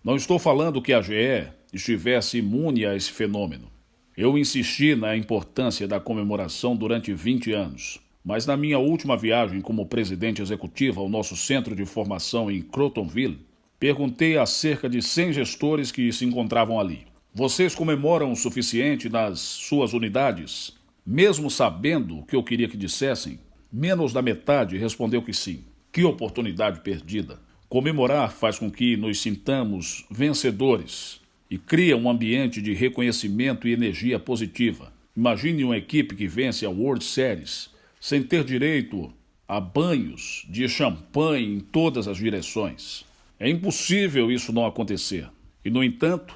Não estou falando que a GE estivesse imune a esse fenômeno. Eu insisti na importância da comemoração durante 20 anos, mas na minha última viagem como presidente executivo ao nosso centro de formação em Crotonville, perguntei a cerca de 100 gestores que se encontravam ali: vocês comemoram o suficiente nas suas unidades? Mesmo sabendo o que eu queria que dissessem, menos da metade respondeu que sim. Que oportunidade perdida! Comemorar faz com que nos sintamos vencedores e cria um ambiente de reconhecimento e energia positiva. Imagine uma equipe que vence a World Series sem ter direito a banhos de champanhe em todas as direções. É impossível isso não acontecer. E, no entanto,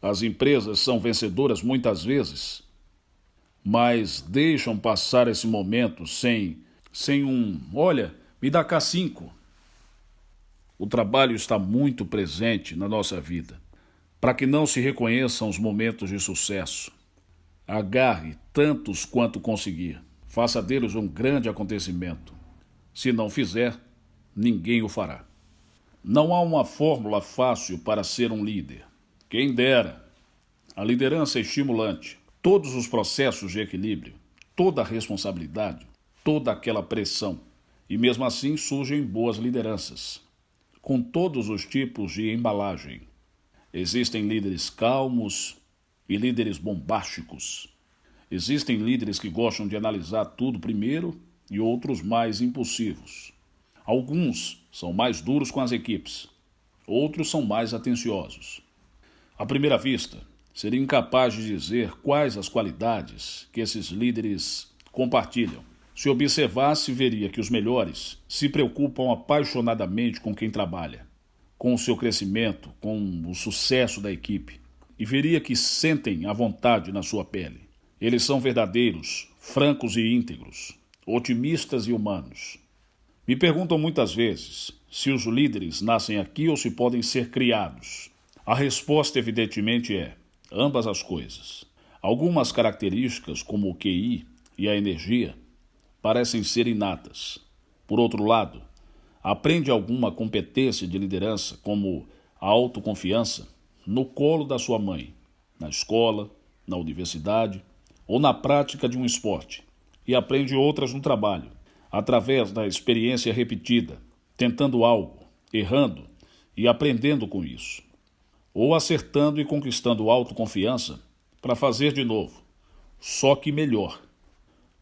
as empresas são vencedoras muitas vezes, mas deixam passar esse momento sem olha, me dá cá 5. O trabalho está muito presente na nossa vida, para que não se reconheçam os momentos de sucesso. Agarre tantos quanto conseguir. Faça deles um grande acontecimento. Se não fizer, ninguém o fará. Não há uma fórmula fácil para ser um líder. Quem dera. A liderança é estimulante. Todos os processos de equilíbrio, toda a responsabilidade, toda aquela pressão. E mesmo assim surgem boas lideranças, com todos os tipos de embalagem. Existem líderes calmos e líderes bombásticos. Existem líderes que gostam de analisar tudo primeiro e outros mais impulsivos. Alguns são mais duros com as equipes, outros são mais atenciosos. À primeira vista, seria incapaz de dizer quais as qualidades que esses líderes compartilham. Se observasse, veria que os melhores se preocupam apaixonadamente com quem trabalha, com o seu crescimento, com o sucesso da equipe, e veria que sentem a vontade na sua pele. Eles são verdadeiros, francos e íntegros, otimistas e humanos. Me perguntam muitas vezes se os líderes nascem aqui ou se podem ser criados. A resposta, evidentemente, é ambas as coisas. Algumas características, como o QI e a energia, parecem ser inatas. Por outro lado, aprende alguma competência de liderança, como a autoconfiança, no colo da sua mãe, na escola, na universidade ou na prática de um esporte, e aprende outras no trabalho, através da experiência repetida, tentando algo, errando e aprendendo com isso, ou acertando e conquistando autoconfiança para fazer de novo, só que melhor.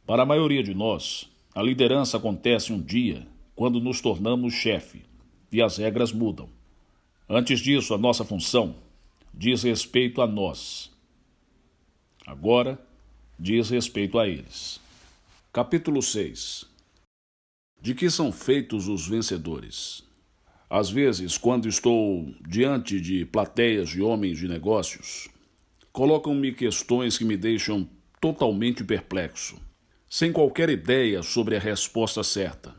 Para a maioria de nós, a liderança acontece um dia quando nos tornamos chefe e as regras mudam. Antes disso, a nossa função diz respeito a nós. Agora, diz respeito a eles. Capítulo 6. De que são feitos os vencedores? Às vezes, quando estou diante de plateias de homens de negócios, colocam-me questões que me deixam totalmente perplexo, sem qualquer ideia sobre a resposta certa.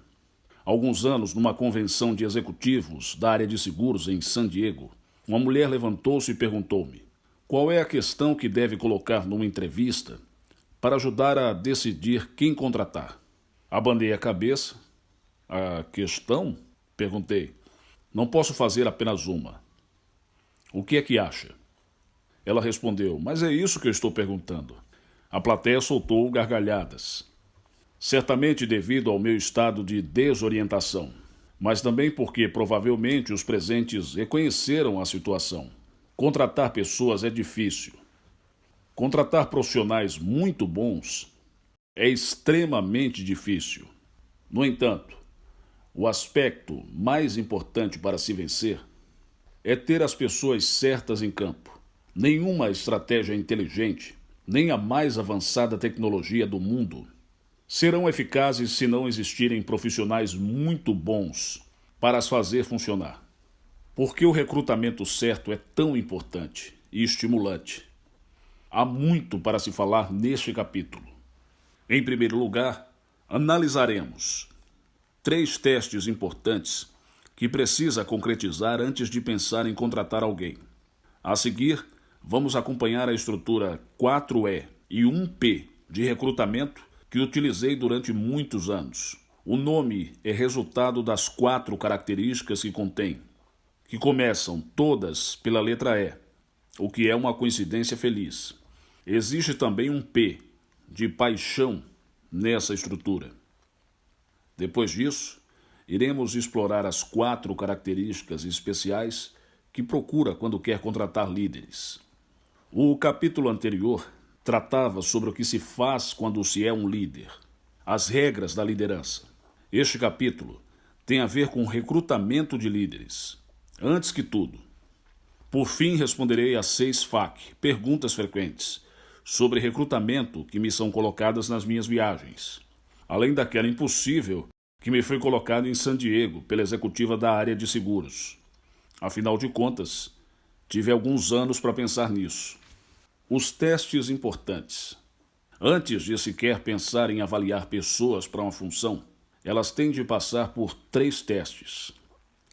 Há alguns anos, numa convenção de executivos da área de seguros em San Diego, uma mulher levantou-se e perguntou-me: qual é a questão que deve colocar numa entrevista para ajudar a decidir quem contratar? Abanei a cabeça. A questão? Perguntei. Não posso fazer apenas uma. O que é que acha? Ela respondeu: mas é isso que eu estou perguntando. A plateia soltou gargalhadas. Certamente devido ao meu estado de desorientação, mas também porque provavelmente os presentes reconheceram a situação. Contratar pessoas é difícil. Contratar profissionais muito bons é extremamente difícil. No entanto, o aspecto mais importante para se vencer é ter as pessoas certas em campo. Nenhuma estratégia inteligente, nem a mais avançada tecnologia do mundo serão eficazes se não existirem profissionais muito bons para as fazer funcionar. Por que o recrutamento certo é tão importante e estimulante? Há muito para se falar neste capítulo. Em primeiro lugar, analisaremos 3 testes importantes que precisa concretizar antes de pensar em contratar alguém. A seguir, vamos acompanhar a estrutura 4E e 1P de recrutamento que utilizei durante muitos anos. O nome é resultado das 4 características que contém, que começam todas pela letra E, o que é uma coincidência feliz. Existe também um P, de paixão, nessa estrutura. Depois disso, iremos explorar as 4 características especiais que procura quando quer contratar líderes. O capítulo anterior tratava sobre o que se faz quando se é um líder, as regras da liderança. Este capítulo tem a ver com o recrutamento de líderes. Antes que tudo, por fim responderei a 6 FAQ, perguntas frequentes, sobre recrutamento que me são colocadas nas minhas viagens, além daquela impossível que me foi colocada em San Diego pela executiva da área de seguros. Afinal de contas, tive alguns anos para pensar nisso. Os testes importantes. Antes de sequer pensar em avaliar pessoas para uma função, elas têm de passar por 3 testes.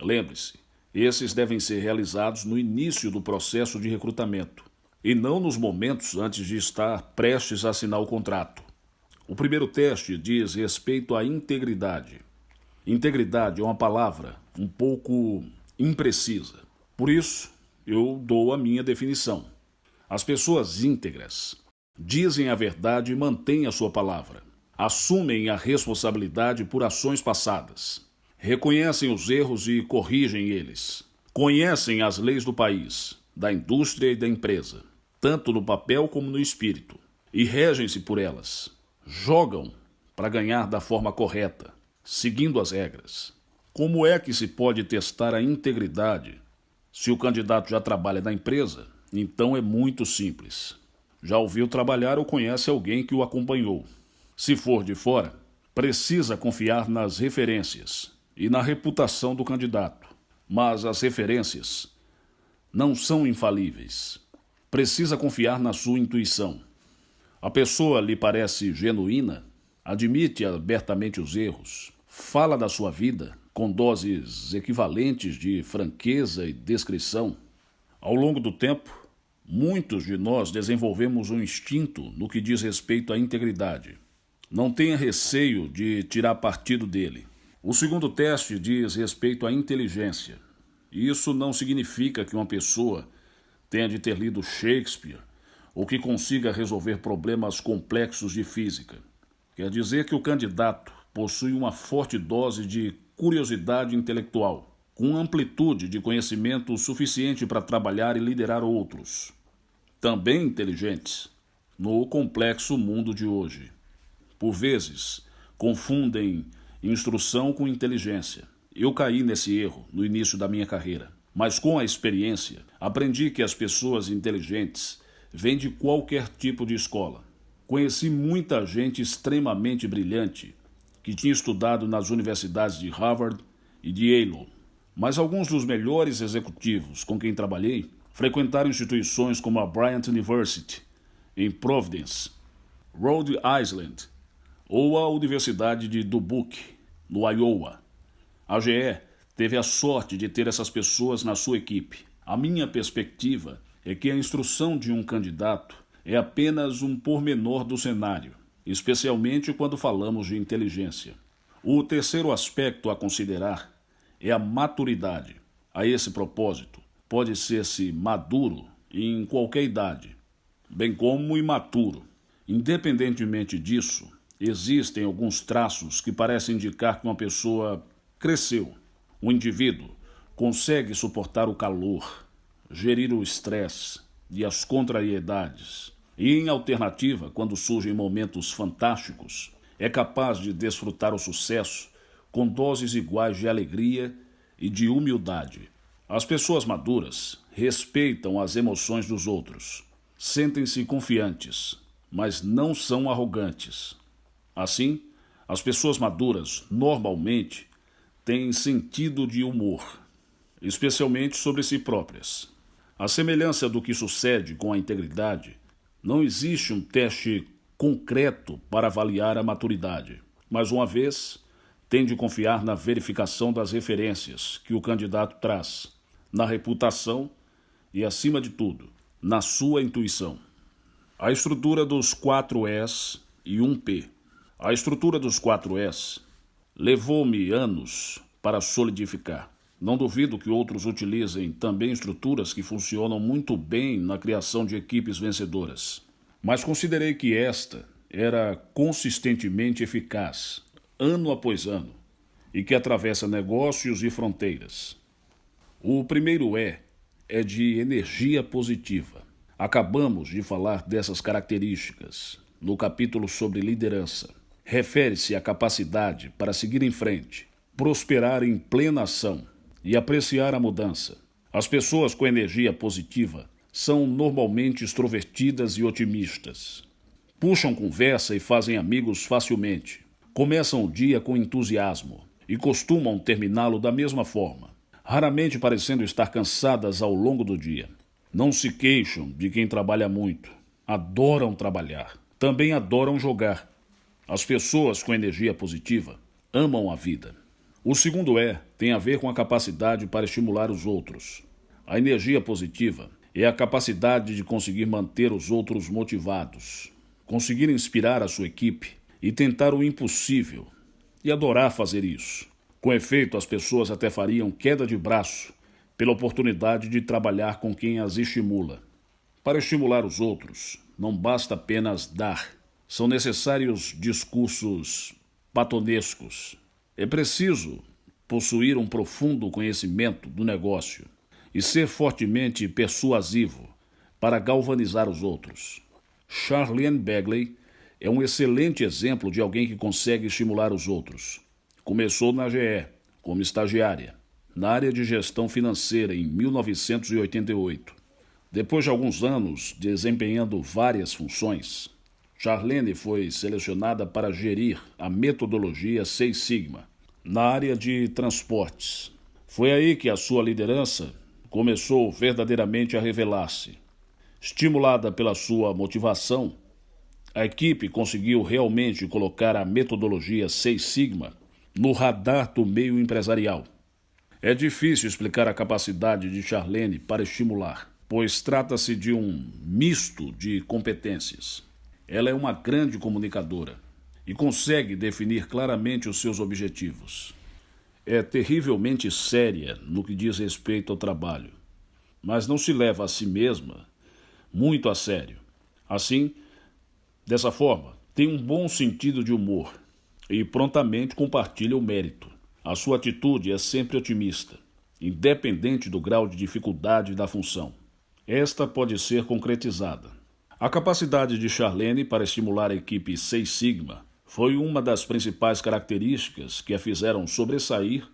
Lembre-se, esses devem ser realizados no início do processo de recrutamento, e não nos momentos antes de estar prestes a assinar o contrato. O primeiro teste diz respeito à integridade. Integridade é uma palavra um pouco imprecisa. Por isso, eu dou a minha definição. As pessoas íntegras dizem a verdade e mantêm a sua palavra. Assumem a responsabilidade por ações passadas. Reconhecem os erros e corrigem eles. Conhecem as leis do país, da indústria e da empresa, tanto no papel como no espírito, e regem-se por elas. Jogam para ganhar da forma correta, seguindo as regras. Como é que se pode testar a integridade se o candidato já trabalha na empresa? Então é muito simples. Já ouviu trabalhar ou conhece alguém que o acompanhou. Se for de fora, precisa confiar nas referências e na reputação do candidato. Mas as referências não são infalíveis. Precisa confiar na sua intuição. A pessoa lhe parece genuína, admite abertamente os erros, fala da sua vida com doses equivalentes de franqueza e descrição. Ao longo do tempo, muitos de nós desenvolvemos um instinto no que diz respeito à integridade. Não tenha receio de tirar partido dele. O segundo teste diz respeito à inteligência. Isso não significa que uma pessoa tenha de ter lido Shakespeare ou que consiga resolver problemas complexos de física. Quer dizer que o candidato possui uma forte dose de curiosidade intelectual, com amplitude de conhecimento suficiente para trabalhar e liderar outros, também inteligentes, no complexo mundo de hoje. Por vezes, confundem instrução com inteligência. Eu caí nesse erro no início da minha carreira, mas com a experiência, aprendi que as pessoas inteligentes vêm de qualquer tipo de escola. Conheci muita gente extremamente brilhante que tinha estudado nas universidades de Harvard e de Yale, mas alguns dos melhores executivos com quem trabalhei frequentaram instituições como a Bryant University, em Providence, Rhode Island, ou a Universidade de Dubuque, no Iowa. A GE teve a sorte de ter essas pessoas na sua equipe. A minha perspectiva é que a instrução de um candidato é apenas um pormenor do cenário, especialmente quando falamos de inteligência. O terceiro aspecto a considerar é a maturidade. A esse propósito, pode ser-se maduro em qualquer idade, bem como imaturo. Independentemente disso, existem alguns traços que parecem indicar que uma pessoa cresceu. O indivíduo consegue suportar o calor, gerir o estresse e as contrariedades. E, em alternativa, quando surgem momentos fantásticos, é capaz de desfrutar o sucesso com doses iguais de alegria e de humildade. As pessoas maduras respeitam as emoções dos outros, sentem-se confiantes, mas não são arrogantes. Assim, as pessoas maduras, normalmente, têm sentido de humor, especialmente sobre si próprias. À semelhança do que sucede com a integridade, não existe um teste concreto para avaliar a maturidade, mas uma vez, tem de confiar na verificação das referências que o candidato traz, na reputação e, acima de tudo, na sua intuição. A estrutura dos 4 S e 1 P. A estrutura dos 4 S levou-me anos para solidificar. Não duvido que outros utilizem também estruturas que funcionam muito bem na criação de equipes vencedoras. mas considerei que esta era consistentemente eficaz, ano após ano, e que atravessa negócios e fronteiras. O primeiro é de energia positiva. Acabamos de falar dessas características no capítulo sobre liderança. Refere-se à capacidade para seguir em frente, prosperar em plena ação e apreciar a mudança. As pessoas com energia positiva são normalmente extrovertidas e otimistas. Puxam conversa e fazem amigos facilmente. Começam o dia com entusiasmo e costumam terminá-lo da mesma forma, raramente parecendo estar cansadas ao longo do dia. Não se queixam de quem trabalha muito. Adoram trabalhar. Também adoram jogar. As pessoas com energia positiva amam a vida. O segundo tem a ver com a capacidade para estimular os outros. A energia positiva é a capacidade de conseguir manter os outros motivados, conseguir inspirar a sua equipe e tentar o impossível, e adorar fazer isso. Com efeito, as pessoas até fariam queda de braço pela oportunidade de trabalhar com quem as estimula. Para estimular os outros, não basta apenas dar. São necessários discursos patonescos. É preciso possuir um profundo conhecimento do negócio e ser fortemente persuasivo para galvanizar os outros. Charlene Begley é um excelente exemplo de alguém que consegue estimular os outros. Começou na GE, como estagiária, na área de gestão financeira em 1988. Depois de alguns anos desempenhando várias funções, Charlene foi selecionada para gerir a metodologia Seis Sigma na área de transportes. Foi aí que a sua liderança começou verdadeiramente a revelar-se. Estimulada pela sua motivação, a equipe conseguiu realmente colocar a metodologia Seis Sigma no radar do meio empresarial. É difícil explicar a capacidade de Charlene para estimular, pois trata-se de um misto de competências. Ela é uma grande comunicadora e consegue definir claramente os seus objetivos. É terrivelmente séria no que diz respeito ao trabalho, mas não se leva a si mesma muito a sério. Assim, dessa forma, tem um bom sentido de humor e prontamente compartilha o mérito. A sua atitude é sempre otimista, independente do grau de dificuldade da função. Esta pode ser concretizada. A capacidade de Charlene para estimular a equipe Seis Sigma foi uma das principais características que a fizeram sobressair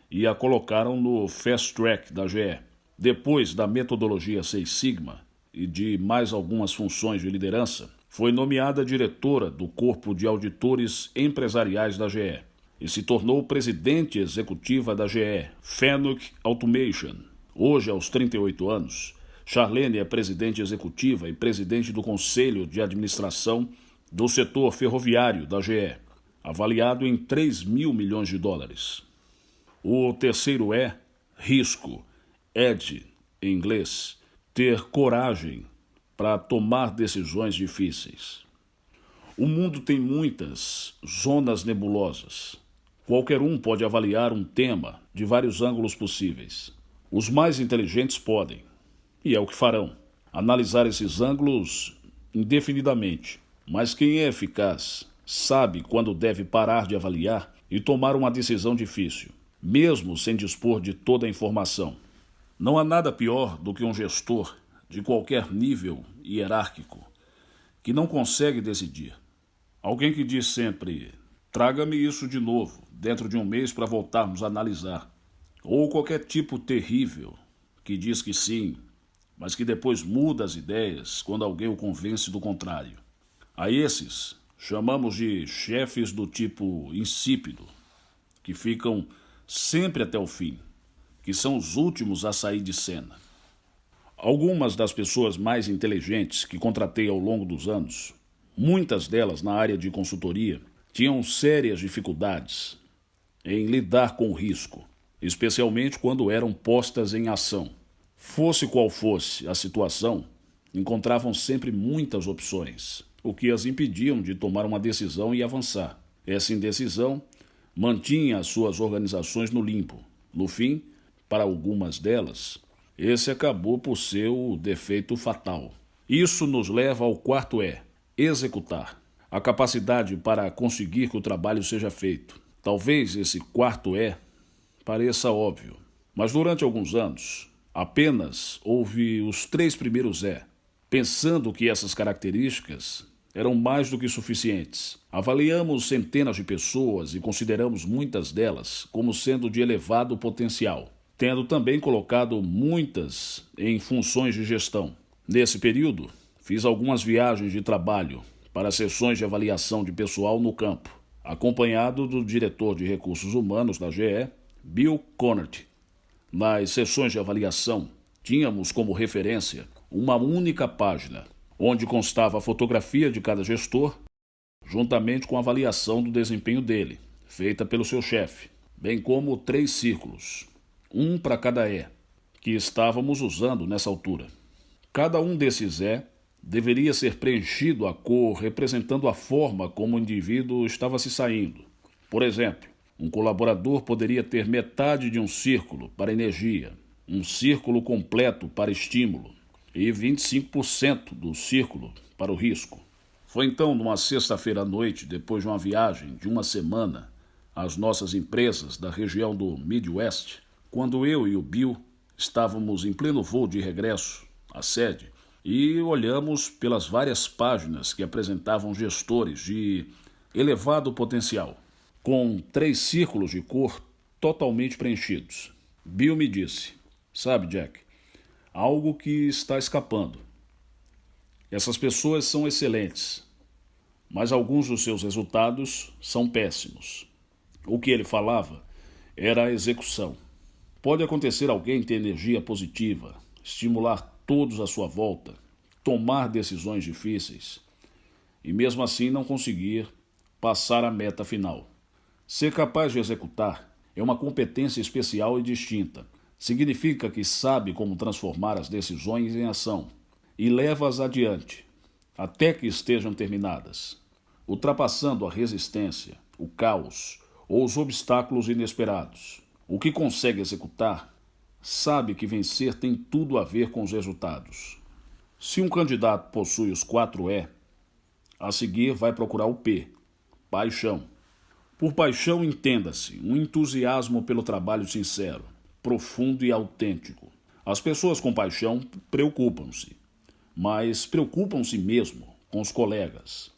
e a colocaram no fast track da GE. Depois da metodologia Seis Sigma e de mais algumas funções de liderança, foi nomeada diretora do Corpo de Auditores Empresariais da GE e se tornou presidente executiva da GE, Fanuc Automation. Hoje, aos 38 anos, Charlene é presidente executiva e presidente do Conselho de Administração do setor ferroviário da GE, avaliado em 3 mil milhões de dólares. O terceiro risco, edge, em inglês, ter coragem para tomar decisões difíceis. O mundo tem muitas zonas nebulosas. Qualquer um pode avaliar um tema de vários ângulos possíveis. Os mais inteligentes podem, e é o que farão, analisar esses ângulos indefinidamente. Mas quem é eficaz sabe quando deve parar de avaliar e tomar uma decisão difícil, mesmo sem dispor de toda a informação. Não há nada pior do que um gestor de qualquer nível hierárquico que não consegue decidir. Alguém que diz sempre, traga-me isso de novo, dentro de um mês para voltarmos a analisar. Ou qualquer tipo terrível que diz que sim, mas que depois muda as ideias quando alguém o convence do contrário. A esses chamamos de chefes do tipo insípido, que ficam sempre até o fim, que são os últimos a sair de cena. Algumas das pessoas mais inteligentes que contratei ao longo dos anos, muitas delas na área de consultoria, tinham sérias dificuldades em lidar com o risco, especialmente quando eram postas em ação. Fosse qual fosse a situação, encontravam sempre muitas opções, o que as impediam de tomar uma decisão e avançar. Essa indecisão mantinha as suas organizações no limbo. No fim, para algumas delas, esse acabou por ser o defeito fatal. Isso nos leva ao quarto E, executar. A capacidade para conseguir que o trabalho seja feito. Talvez esse quarto E pareça óbvio, mas durante alguns anos apenas houve os 3 primeiros E, pensando que essas características eram mais do que suficientes. Avaliamos centenas de pessoas e consideramos muitas delas como sendo de elevado potencial, tendo também colocado muitas em funções de gestão. Nesse período, fiz algumas viagens de trabalho para sessões de avaliação de pessoal no campo, acompanhado do diretor de recursos humanos da GE, Bill Conert. Nas sessões de avaliação, tínhamos como referência uma única página, onde constava a fotografia de cada gestor, juntamente com a avaliação do desempenho dele, feita pelo seu chefe, bem como 3 círculos, um para cada E, que estávamos usando nessa altura. Cada um desses E deveria ser preenchido a cor representando a forma como o indivíduo estava se saindo. Por exemplo, um colaborador poderia ter metade de um círculo para energia, um círculo completo para estímulo e 25% do círculo para o risco. Foi então numa sexta-feira à noite, depois de uma viagem de uma semana às nossas empresas da região do Midwest, quando eu e o Bill estávamos em pleno voo de regresso à sede e olhamos pelas várias páginas que apresentavam gestores de elevado potencial, com 3 círculos de cor totalmente preenchidos. Bill me disse: "Sabe, Jack, algo que está escapando. Essas pessoas são excelentes, mas alguns dos seus resultados são péssimos." O que ele falava era a execução. Pode acontecer alguém ter energia positiva, estimular todos à sua volta, tomar decisões difíceis e mesmo assim não conseguir passar a meta final. Ser capaz de executar é uma competência especial e distinta. Significa que sabe como transformar as decisões em ação e leva-as adiante, até que estejam terminadas, ultrapassando a resistência, o caos ou os obstáculos inesperados. O que consegue executar sabe que vencer tem tudo a ver com os resultados. Se um candidato possui os 4 E, a seguir vai procurar o P, paixão. Por paixão entenda-se um entusiasmo pelo trabalho sincero, profundo e autêntico. As pessoas com paixão preocupam-se, mas preocupam-se mesmo com os colegas,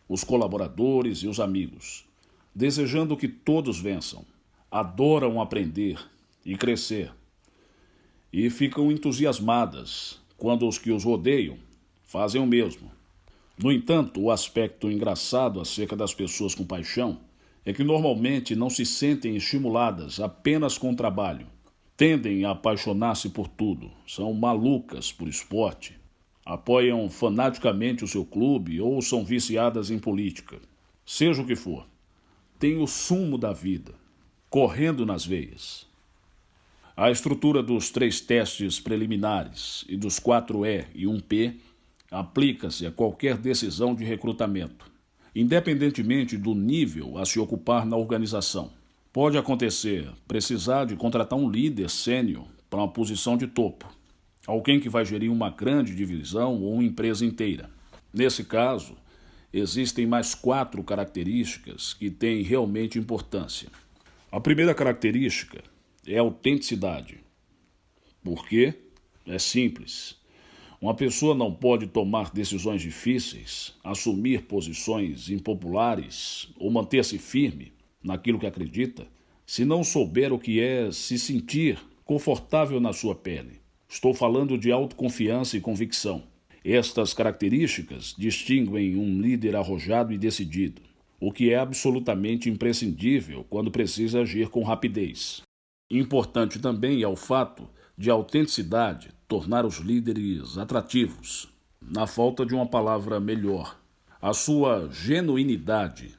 os colaboradores e os amigos, desejando que todos vençam. Adoram aprender e crescer e ficam entusiasmadas quando os que os rodeiam fazem o mesmo. No entanto, o aspecto engraçado acerca das pessoas com paixão é que normalmente não se sentem estimuladas apenas com o trabalho. Tendem a apaixonar-se por tudo, são malucas por esporte, apoiam fanaticamente o seu clube ou são viciadas em política. Seja o que for, têm o sumo da vida correndo nas veias. A estrutura dos 3 testes preliminares e dos 4 E e 1 P aplica-se a qualquer decisão de recrutamento, independentemente do nível a se ocupar na organização. Pode acontecer precisar de contratar um líder sênior para uma posição de topo, alguém que vai gerir uma grande divisão ou uma empresa inteira. Nesse caso, existem mais 4 características que têm realmente importância. A primeira característica é a autenticidade. Por quê? É simples. Uma pessoa não pode tomar decisões difíceis, assumir posições impopulares ou manter-se firme naquilo que acredita, se não souber o que é se sentir confortável na sua pele. Estou falando de autoconfiança e convicção. Estas características distinguem um líder arrojado e decidido, o que é absolutamente imprescindível quando precisa agir com rapidez. Importante também é o fato de a autenticidade tornar os líderes atrativos. Na falta de uma palavra melhor, a sua genuinidade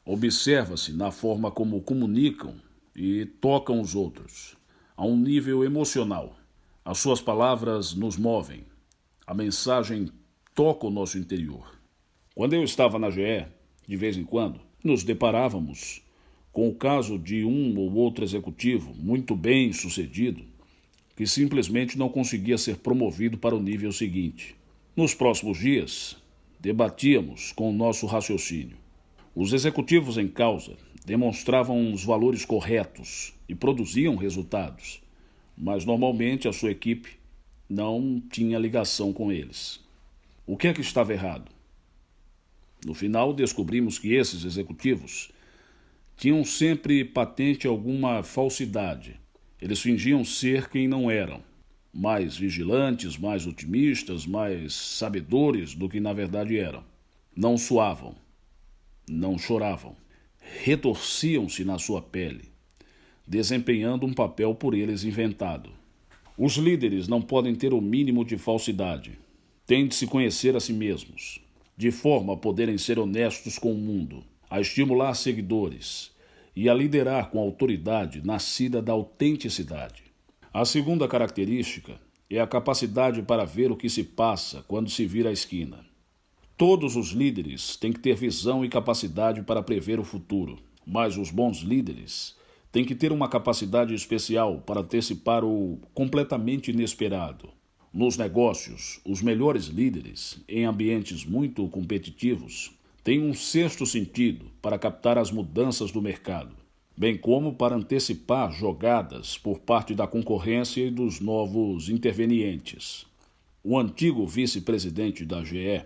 observa-se na forma como comunicam e tocam os outros, a um nível emocional. As suas palavras nos movem. A mensagem toca o nosso interior. Quando eu estava na GE, de vez em quando, nos deparávamos com o caso de um ou outro executivo muito bem sucedido que simplesmente não conseguia ser promovido para o nível seguinte. Nos próximos dias, debatíamos com o nosso raciocínio. Os executivos em causa demonstravam os valores corretos e produziam resultados, mas normalmente a sua equipe não tinha ligação com eles. O que é que estava errado? No final, descobrimos que esses executivos tinham sempre patente alguma falsidade. Eles fingiam ser quem não eram, mais vigilantes, mais otimistas, mais sabedores do que na verdade eram. Não suavam, não choravam, retorciam-se na sua pele, desempenhando um papel por eles inventado. Os líderes não podem ter o mínimo de falsidade. Têm de se conhecer a si mesmos, de forma a poderem ser honestos com o mundo, a estimular seguidores e a liderar com autoridade nascida da autenticidade. A segunda característica é a capacidade para ver o que se passa quando se vira a esquina. Todos os líderes têm que ter visão e capacidade para prever o futuro, mas os bons líderes têm que ter uma capacidade especial para antecipar o completamente inesperado. Nos negócios, os melhores líderes, em ambientes muito competitivos, têm um sexto sentido para captar as mudanças do mercado, bem como para antecipar jogadas por parte da concorrência e dos novos intervenientes. O antigo vice-presidente da GE,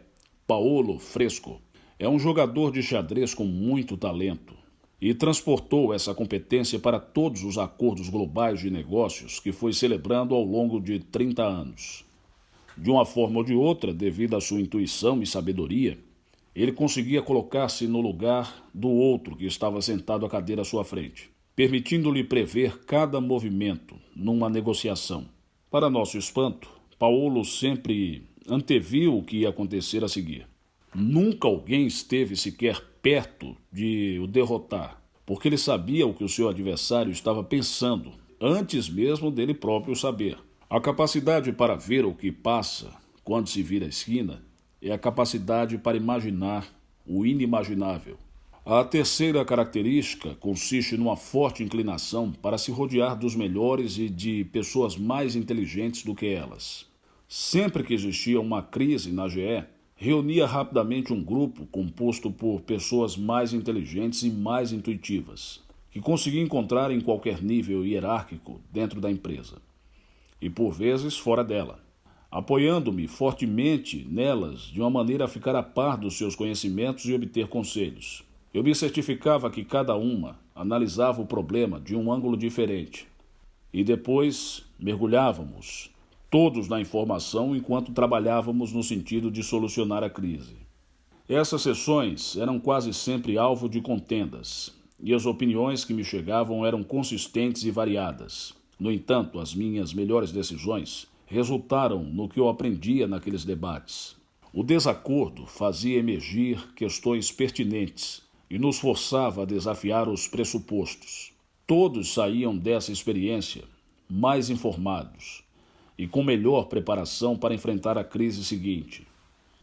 Paolo Fresco, é um jogador de xadrez com muito talento e transportou essa competência para todos os acordos globais de negócios que foi celebrando ao longo de 30 anos. De uma forma ou de outra, devido à sua intuição e sabedoria, ele conseguia colocar-se no lugar do outro que estava sentado à cadeira à sua frente, permitindo-lhe prever cada movimento numa negociação. Para nosso espanto, Paolo sempre anteviu o que ia acontecer a seguir. Nunca alguém esteve sequer perto de o derrotar, porque ele sabia o que o seu adversário estava pensando, antes mesmo dele próprio saber. A capacidade para ver o que passa quando se vira a esquina é a capacidade para imaginar o inimaginável. A terceira característica consiste numa forte inclinação para se rodear dos melhores e de pessoas mais inteligentes do que elas. Sempre que existia uma crise na GE, reunia rapidamente um grupo composto por pessoas mais inteligentes e mais intuitivas, que conseguia encontrar em qualquer nível hierárquico dentro da empresa, e por vezes fora dela, apoiando-me fortemente nelas de uma maneira a ficar a par dos seus conhecimentos e obter conselhos. Eu me certificava que cada uma analisava o problema de um ângulo diferente, e depois mergulhávamos todos na informação enquanto trabalhávamos no sentido de solucionar a crise. Essas sessões eram quase sempre alvo de contendas, e as opiniões que me chegavam eram consistentes e variadas. No entanto, as minhas melhores decisões resultaram no que eu aprendia naqueles debates. O desacordo fazia emergir questões pertinentes e nos forçava a desafiar os pressupostos. Todos saíam dessa experiência mais informados e com melhor preparação para enfrentar a crise seguinte.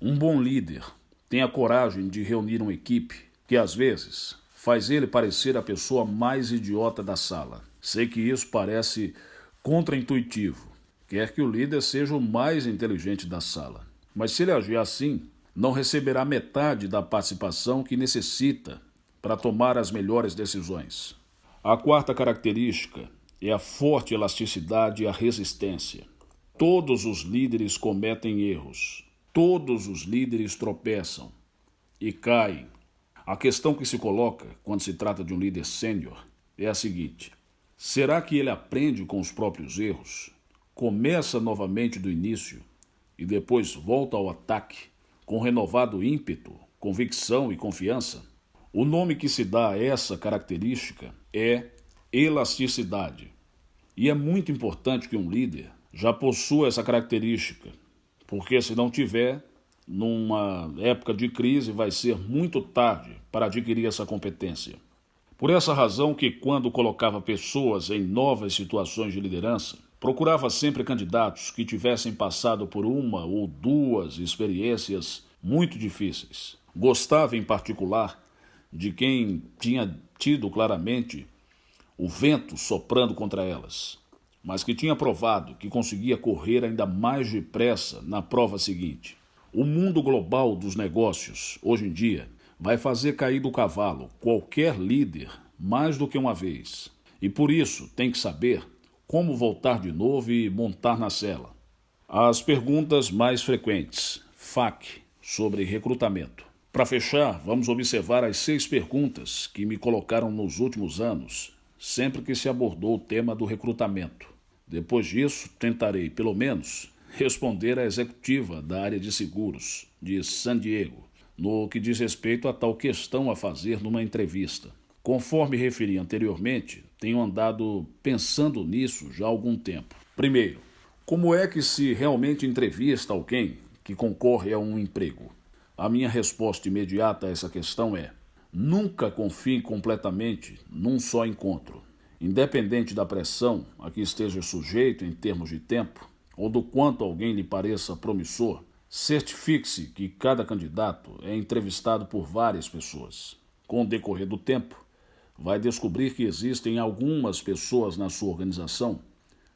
Um bom líder tem a coragem de reunir uma equipe que, às vezes, faz ele parecer a pessoa mais idiota da sala. Sei que isso parece contraintuitivo. Quer que o líder seja o mais inteligente da sala. Mas se ele agir assim, não receberá metade da participação que necessita para tomar as melhores decisões. A quarta característica é a forte elasticidade e a resistência. Todos os líderes cometem erros. Todos os líderes tropeçam e caem. A questão que se coloca quando se trata de um líder sênior é a seguinte: será que ele aprende com os próprios erros? Começa novamente do início e depois volta ao ataque com renovado ímpeto, convicção e confiança? O nome que se dá a essa característica é elasticidade. E é muito importante que um líder já possua essa característica, porque se não tiver, numa época de crise vai ser muito tarde para adquirir essa competência. Por essa razão que, quando colocava pessoas em novas situações de liderança, procurava sempre candidatos que tivessem passado por uma ou duas experiências muito difíceis. Gostava, em particular, de quem tinha tido claramente o vento soprando contra elas, mas que tinha provado que conseguia correr ainda mais depressa na prova seguinte. O mundo global dos negócios, hoje em dia, vai fazer cair do cavalo qualquer líder mais do que uma vez. E por isso tem que saber como voltar de novo e montar na cela. As perguntas mais frequentes, FAQ, sobre recrutamento. Para fechar, vamos observar as 6 perguntas que me colocaram nos últimos anos, sempre que se abordou o tema do recrutamento. Depois disso, tentarei, pelo menos, responder à executiva da área de seguros de San Diego, no que diz respeito a tal questão a fazer numa entrevista. Conforme referi anteriormente, tenho andado pensando nisso já há algum tempo. Primeiro, como é que se realmente entrevista alguém que concorre a um emprego? A minha resposta imediata a essa questão é: nunca confie completamente num só encontro. Independente da pressão a que esteja sujeito em termos de tempo, ou do quanto alguém lhe pareça promissor, certifique-se que cada candidato é entrevistado por várias pessoas. Com o decorrer do tempo, vai descobrir que existem algumas pessoas na sua organização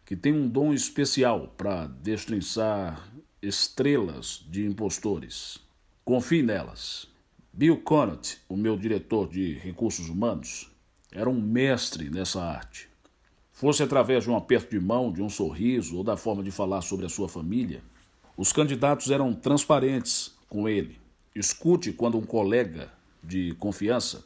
que têm um dom especial para destrinçar estrelas de impostores. Confie nelas. Bill Conant, o meu diretor de recursos humanos, era um mestre nessa arte. Fosse através de um aperto de mão, de um sorriso ou da forma de falar sobre a sua família, os candidatos eram transparentes com ele. Escute quando um colega de confiança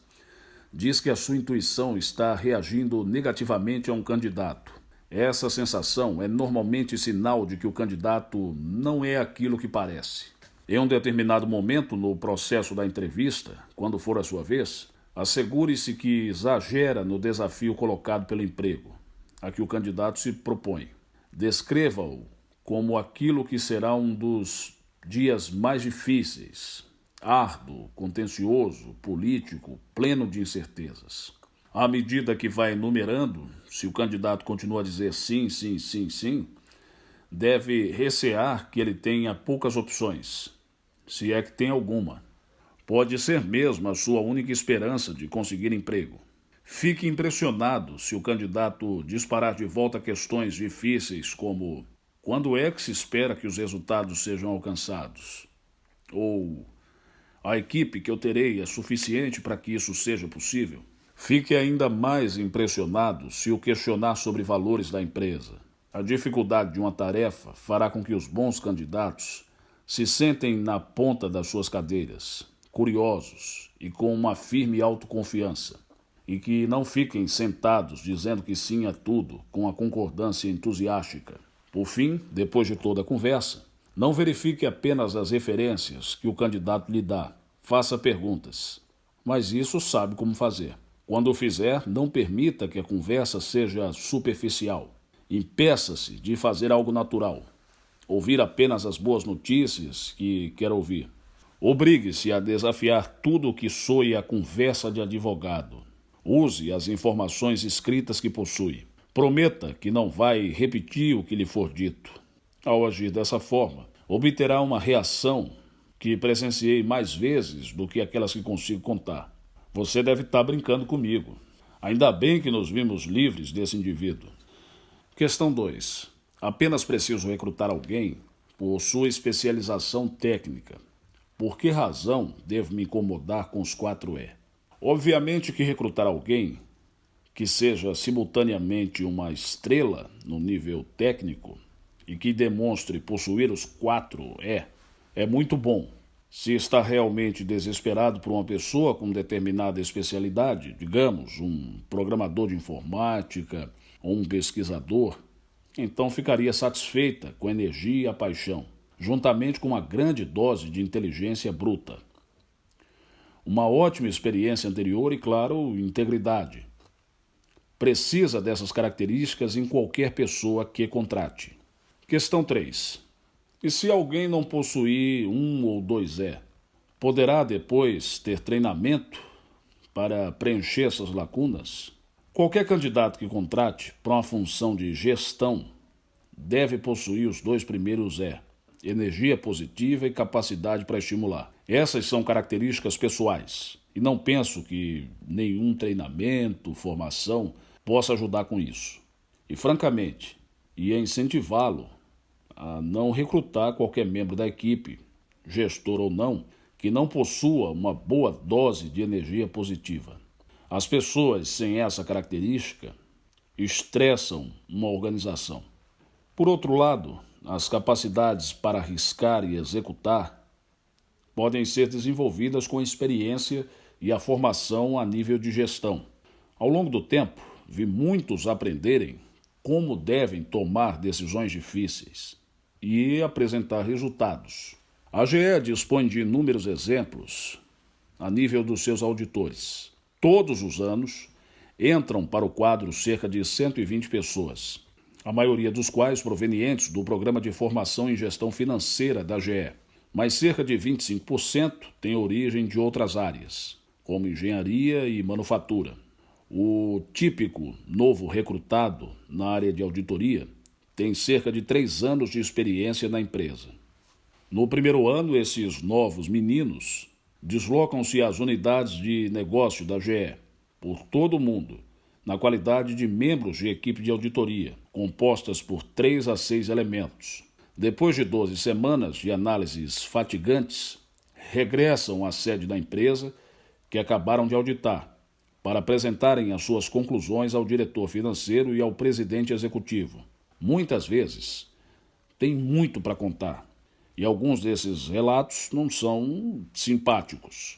diz que a sua intuição está reagindo negativamente a um candidato. Essa sensação é normalmente sinal de que o candidato não é aquilo que parece. Em um determinado momento no processo da entrevista, quando for a sua vez, assegure-se que exagera no desafio colocado pelo emprego, a que o candidato se propõe. Descreva-o como aquilo que será um dos dias mais difíceis, árduo, contencioso, político, pleno de incertezas. À medida que vai enumerando, se o candidato continua a dizer sim, sim, sim, sim, deve recear que ele tenha poucas opções, se é que tem alguma. Pode ser mesmo a sua única esperança de conseguir emprego. Fique impressionado se o candidato disparar de volta questões difíceis como: quando é que se espera que os resultados sejam alcançados? Ou: a equipe que eu terei é suficiente para que isso seja possível? Fique ainda mais impressionado se o questionar sobre valores da empresa. A dificuldade de uma tarefa fará com que os bons candidatos se sentem na ponta das suas cadeiras, curiosos e com uma firme autoconfiança, e que não fiquem sentados dizendo que sim a tudo com a concordância entusiástica. Por fim, depois de toda a conversa, não verifique apenas as referências que o candidato lhe dá. Faça perguntas. Mas isso sabe como fazer. Quando o fizer, não permita que a conversa seja superficial. Impeça-se de fazer algo natural. Ouvir apenas as boas notícias que quer ouvir. Obrigue-se a desafiar tudo o que soe a conversa de advogado. Use as informações escritas que possui. Prometa que não vai repetir o que lhe for dito. Ao agir dessa forma, obterá uma reação que presenciei mais vezes do que aquelas que consigo contar. Você deve estar brincando comigo. Ainda bem que nos vimos livres desse indivíduo. Questão 2. Apenas preciso recrutar alguém por sua especialização técnica. Por que razão devo me incomodar com os 4E? Obviamente que recrutar alguém que seja simultaneamente uma estrela no nível técnico e que demonstre possuir os 4E é muito bom. Se está realmente desesperado por uma pessoa com determinada especialidade, digamos, um programador de informática ou um pesquisador, então ficaria satisfeita com a energia e a paixão, juntamente com uma grande dose de inteligência bruta. Uma ótima experiência anterior e, claro, integridade. Precisa dessas características em qualquer pessoa que contrate. Questão 3. E se alguém não possuir 1 ou 2E, poderá depois ter treinamento para preencher essas lacunas? Qualquer candidato que contrate para uma função de gestão deve possuir os 2 primeiros E: energia positiva e capacidade para estimular. Essas são características pessoais e não penso que nenhum treinamento, formação possa ajudar com isso. E francamente, ia incentivá-lo a não recrutar qualquer membro da equipe gestor ou não, que não possua uma boa dose de energia positiva. As pessoas sem essa característica estressam uma organização. Por outro lado, as capacidades para arriscar e executar podem ser desenvolvidas com a experiência e a formação a nível de gestão. Ao longo do tempo, vi muitos aprenderem como devem tomar decisões difíceis e apresentar resultados. A GE dispõe de inúmeros exemplos a nível dos seus auditores. Todos os anos, entram para o quadro cerca de 120 pessoas, a maioria dos quais provenientes do Programa de Formação em Gestão Financeira da GE, mas cerca de 25% têm origem de outras áreas, como engenharia e manufatura. O típico novo recrutado na área de auditoria tem cerca de 3 anos de experiência na empresa. No primeiro ano, esses novos meninos deslocam-se às unidades de negócio da GE, por todo o mundo, na qualidade de membros de equipe de auditoria, compostas por 3 a 6 elementos. Depois de 12 semanas de análises fatigantes, regressam à sede da empresa que acabaram de auditar, para apresentarem as suas conclusões ao diretor financeiro e ao presidente executivo. Muitas vezes, tem muito para contar. E alguns desses relatos não são simpáticos.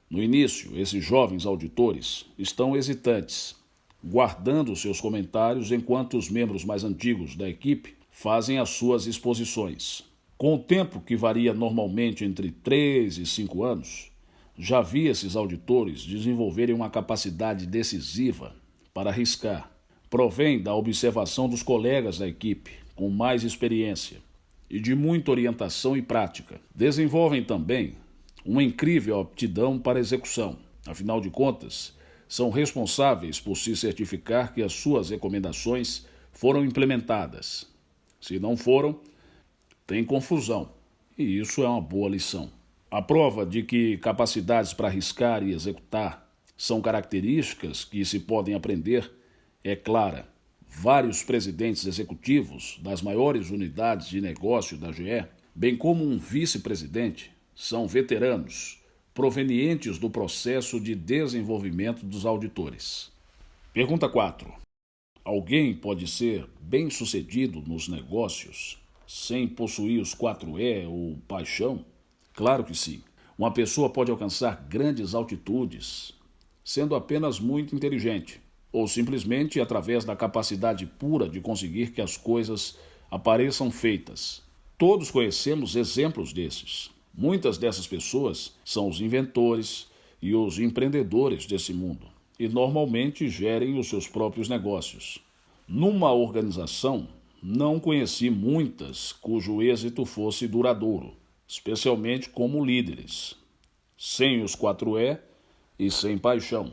No início, esses jovens auditores estão hesitantes, guardando seus comentários enquanto os membros mais antigos da equipe fazem as suas exposições. Com o tempo, que varia normalmente entre 3 e 5 anos, já vi esses auditores desenvolverem uma capacidade decisiva para arriscar. Provém da observação dos colegas da equipe, com mais experiência, e de muita orientação e prática. Desenvolvem também uma incrível aptidão para execução. Afinal de contas, são responsáveis por se certificar que as suas recomendações foram implementadas. Se não foram, tem confusão, e isso é uma boa lição. A prova de que capacidades para arriscar e executar são características que se podem aprender é clara. Vários presidentes executivos das maiores unidades de negócio da GE, bem como um vice-presidente, são veteranos, provenientes do processo de desenvolvimento dos auditores. Pergunta 4. Alguém pode ser bem-sucedido nos negócios sem possuir os 4E ou paixão? Claro que sim. Uma pessoa pode alcançar grandes altitudes sendo apenas muito inteligente, ou simplesmente através da capacidade pura de conseguir que as coisas apareçam feitas. Todos conhecemos exemplos desses. Muitas dessas pessoas são os inventores e os empreendedores desse mundo, e normalmente gerem os seus próprios negócios. Numa organização, não conheci muitas cujo êxito fosse duradouro, especialmente como líderes, sem os 4E e sem paixão.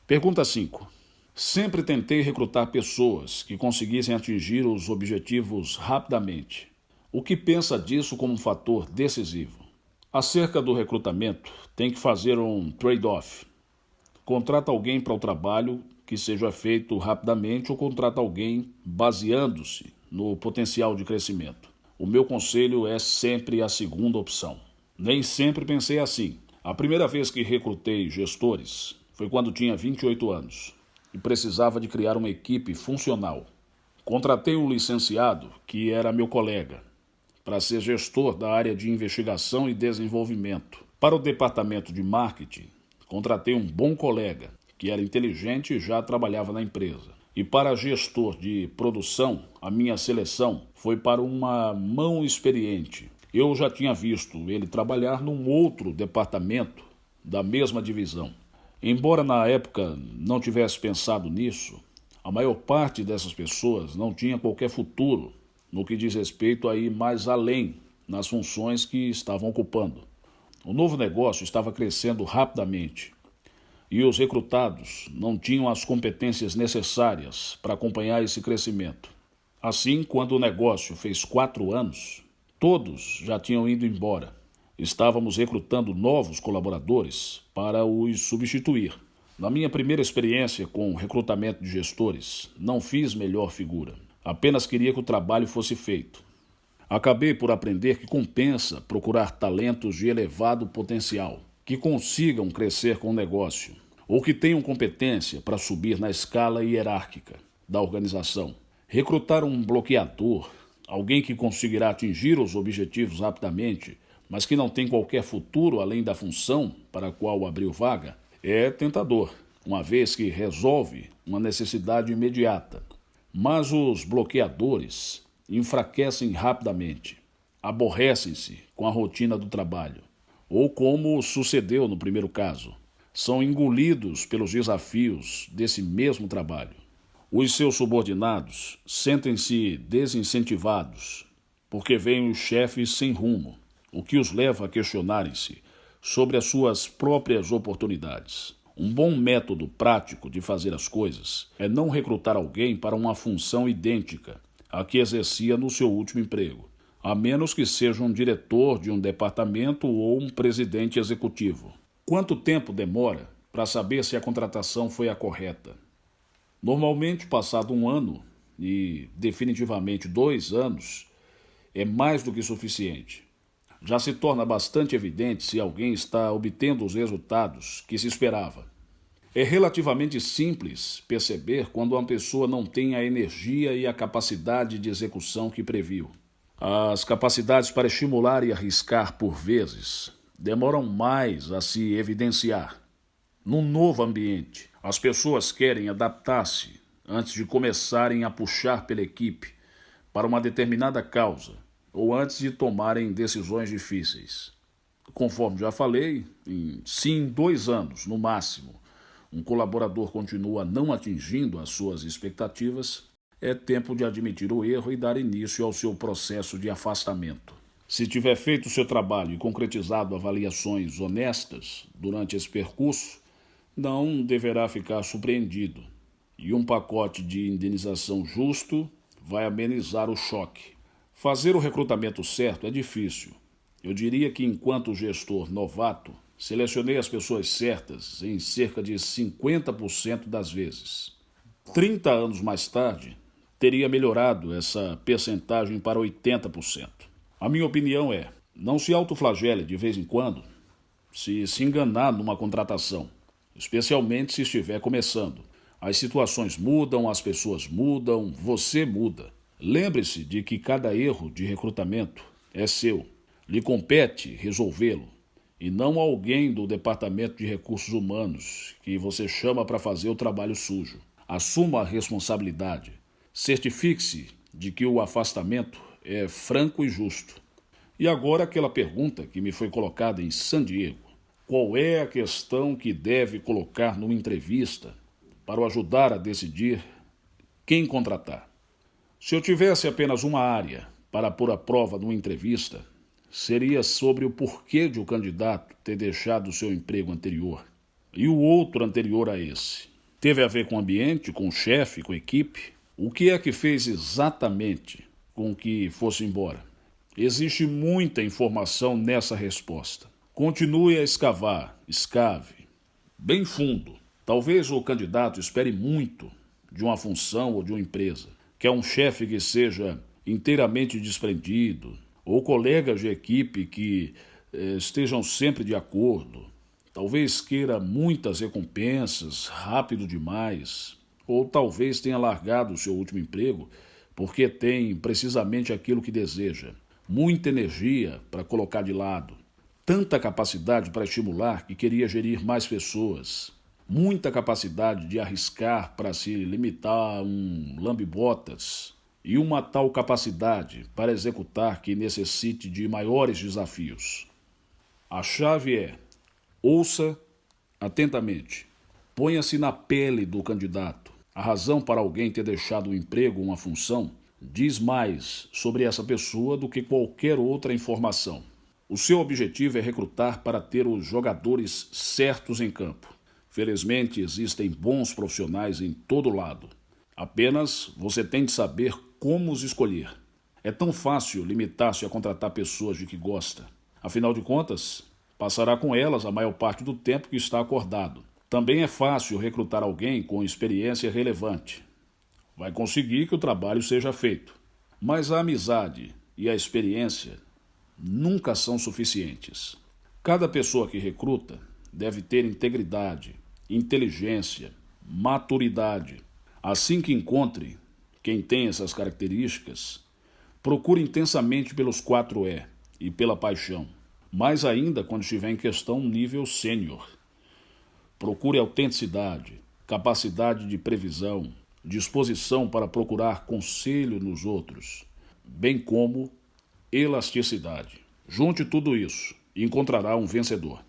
Pergunta 5. Sempre tentei recrutar pessoas que conseguissem atingir os objetivos rapidamente. O que pensa disso como um fator decisivo? Acerca do recrutamento, tem que fazer um trade-off. Contrata alguém para o trabalho que seja feito rapidamente ou contrata alguém baseando-se no potencial de crescimento. O meu conselho é sempre a segunda opção. Nem sempre pensei assim. A primeira vez que recrutei gestores foi quando tinha 28 anos e precisava de criar uma equipe funcional. Contratei um licenciado, que era meu colega, para ser gestor da área de investigação e desenvolvimento. Para o departamento de marketing, contratei um bom colega, que era inteligente e já trabalhava na empresa. E para gestor de produção, a minha seleção foi para uma mão experiente. Eu já tinha visto ele trabalhar num outro departamento da mesma divisão. Embora na época não tivesse pensado nisso, a maior parte dessas pessoas não tinha qualquer futuro no que diz respeito a ir mais além nas funções que estavam ocupando. O novo negócio estava crescendo rapidamente e os recrutados não tinham as competências necessárias para acompanhar esse crescimento. Assim, quando o negócio fez 4 anos, todos já tinham ido embora. Estávamos recrutando novos colaboradores para os substituir. Na minha primeira experiência com recrutamento de gestores, não fiz melhor figura. Apenas queria que o trabalho fosse feito. Acabei por aprender que compensa procurar talentos de elevado potencial, que consigam crescer com o negócio, ou que tenham competência para subir na escala hierárquica da organização. Recrutar um bloqueador, alguém que conseguirá atingir os objetivos rapidamente, mas que não tem qualquer futuro além da função para a qual abriu vaga, é tentador, uma vez que resolve uma necessidade imediata. Mas os bloqueadores enfraquecem rapidamente, aborrecem-se com a rotina do trabalho, ou como sucedeu no primeiro caso, são engolidos pelos desafios desse mesmo trabalho. Os seus subordinados sentem-se desincentivados, porque veem os chefes sem rumo, o que os leva a questionarem-se sobre as suas próprias oportunidades. Um bom método prático de fazer as coisas é não recrutar alguém para uma função idêntica à que exercia no seu último emprego, a menos que seja um diretor de um departamento ou um presidente executivo. Quanto tempo demora para saber se a contratação foi a correta? Normalmente, passado 1 ano e definitivamente 2 anos, é mais do que suficiente. Já se torna bastante evidente se alguém está obtendo os resultados que se esperava. É relativamente simples perceber quando uma pessoa não tem a energia e a capacidade de execução que previu. As capacidades para estimular e arriscar, por vezes, demoram mais a se evidenciar. Num novo ambiente, as pessoas querem adaptar-se antes de começarem a puxar pela equipe para uma determinada causa ou antes de tomarem decisões difíceis. Conforme já falei, se em 2 anos, no máximo, um colaborador continua não atingindo as suas expectativas, é tempo de admitir o erro e dar início ao seu processo de afastamento. Se tiver feito o seu trabalho e concretizado avaliações honestas durante esse percurso, não deverá ficar surpreendido. E um pacote de indenização justo vai amenizar o choque. Fazer o recrutamento certo é difícil. Eu diria que, enquanto gestor novato, selecionei as pessoas certas em cerca de 50% das vezes. 30 anos mais tarde, teria melhorado essa percentagem para 80%. A minha opinião é, não se autoflagele de vez em quando se enganar numa contratação, especialmente se estiver começando. As situações mudam, as pessoas mudam, você muda. Lembre-se de que cada erro de recrutamento é seu. Lhe compete resolvê-lo, e não alguém do Departamento de Recursos Humanos que você chama para fazer o trabalho sujo. Assuma a responsabilidade. Certifique-se de que o afastamento é franco e justo. E agora aquela pergunta que me foi colocada em San Diego. Qual é a questão que deve colocar numa entrevista para o ajudar a decidir quem contratar? Se eu tivesse apenas uma área para pôr à prova numa entrevista, seria sobre o porquê de o candidato ter deixado o seu emprego anterior e o outro anterior a esse. Teve a ver com o ambiente, com o chefe, com a equipe? O que é que fez exatamente com que fosse embora? Existe muita informação nessa resposta. Continue a escavar, escave, bem fundo. Talvez o candidato espere muito de uma função ou de uma empresa. Quer um chefe que seja inteiramente desprendido, ou colegas de equipe que estejam sempre de acordo. Talvez queira muitas recompensas, rápido demais, ou talvez tenha largado o seu último emprego porque tem precisamente aquilo que deseja. Muita energia para colocar de lado, tanta capacidade para estimular que queria gerir mais pessoas, muita capacidade de arriscar para se limitar a um lambe-botas e uma tal capacidade para executar que necessite de maiores desafios. A chave é: ouça atentamente, ponha-se na pele do candidato. A razão para alguém ter deixado o emprego ou uma função diz mais sobre essa pessoa do que qualquer outra informação. O seu objetivo é recrutar para ter os jogadores certos em campo. Felizmente, existem bons profissionais em todo lado. Apenas você tem de saber como os escolher. É tão fácil limitar-se a contratar pessoas de que gosta. Afinal de contas, passará com elas a maior parte do tempo que está acordado. Também é fácil recrutar alguém com experiência relevante. Vai conseguir que o trabalho seja feito. Mas a amizade e a experiência nunca são suficientes. Cada pessoa que recruta deve ter integridade, inteligência, maturidade. Assim que encontre quem tem essas características, procure intensamente pelos 4E e pela paixão. Mais ainda quando estiver em questão nível sênior. Procure autenticidade, capacidade de previsão, disposição para procurar conselho nos outros, bem como elasticidade. Junte tudo isso e encontrará um vencedor.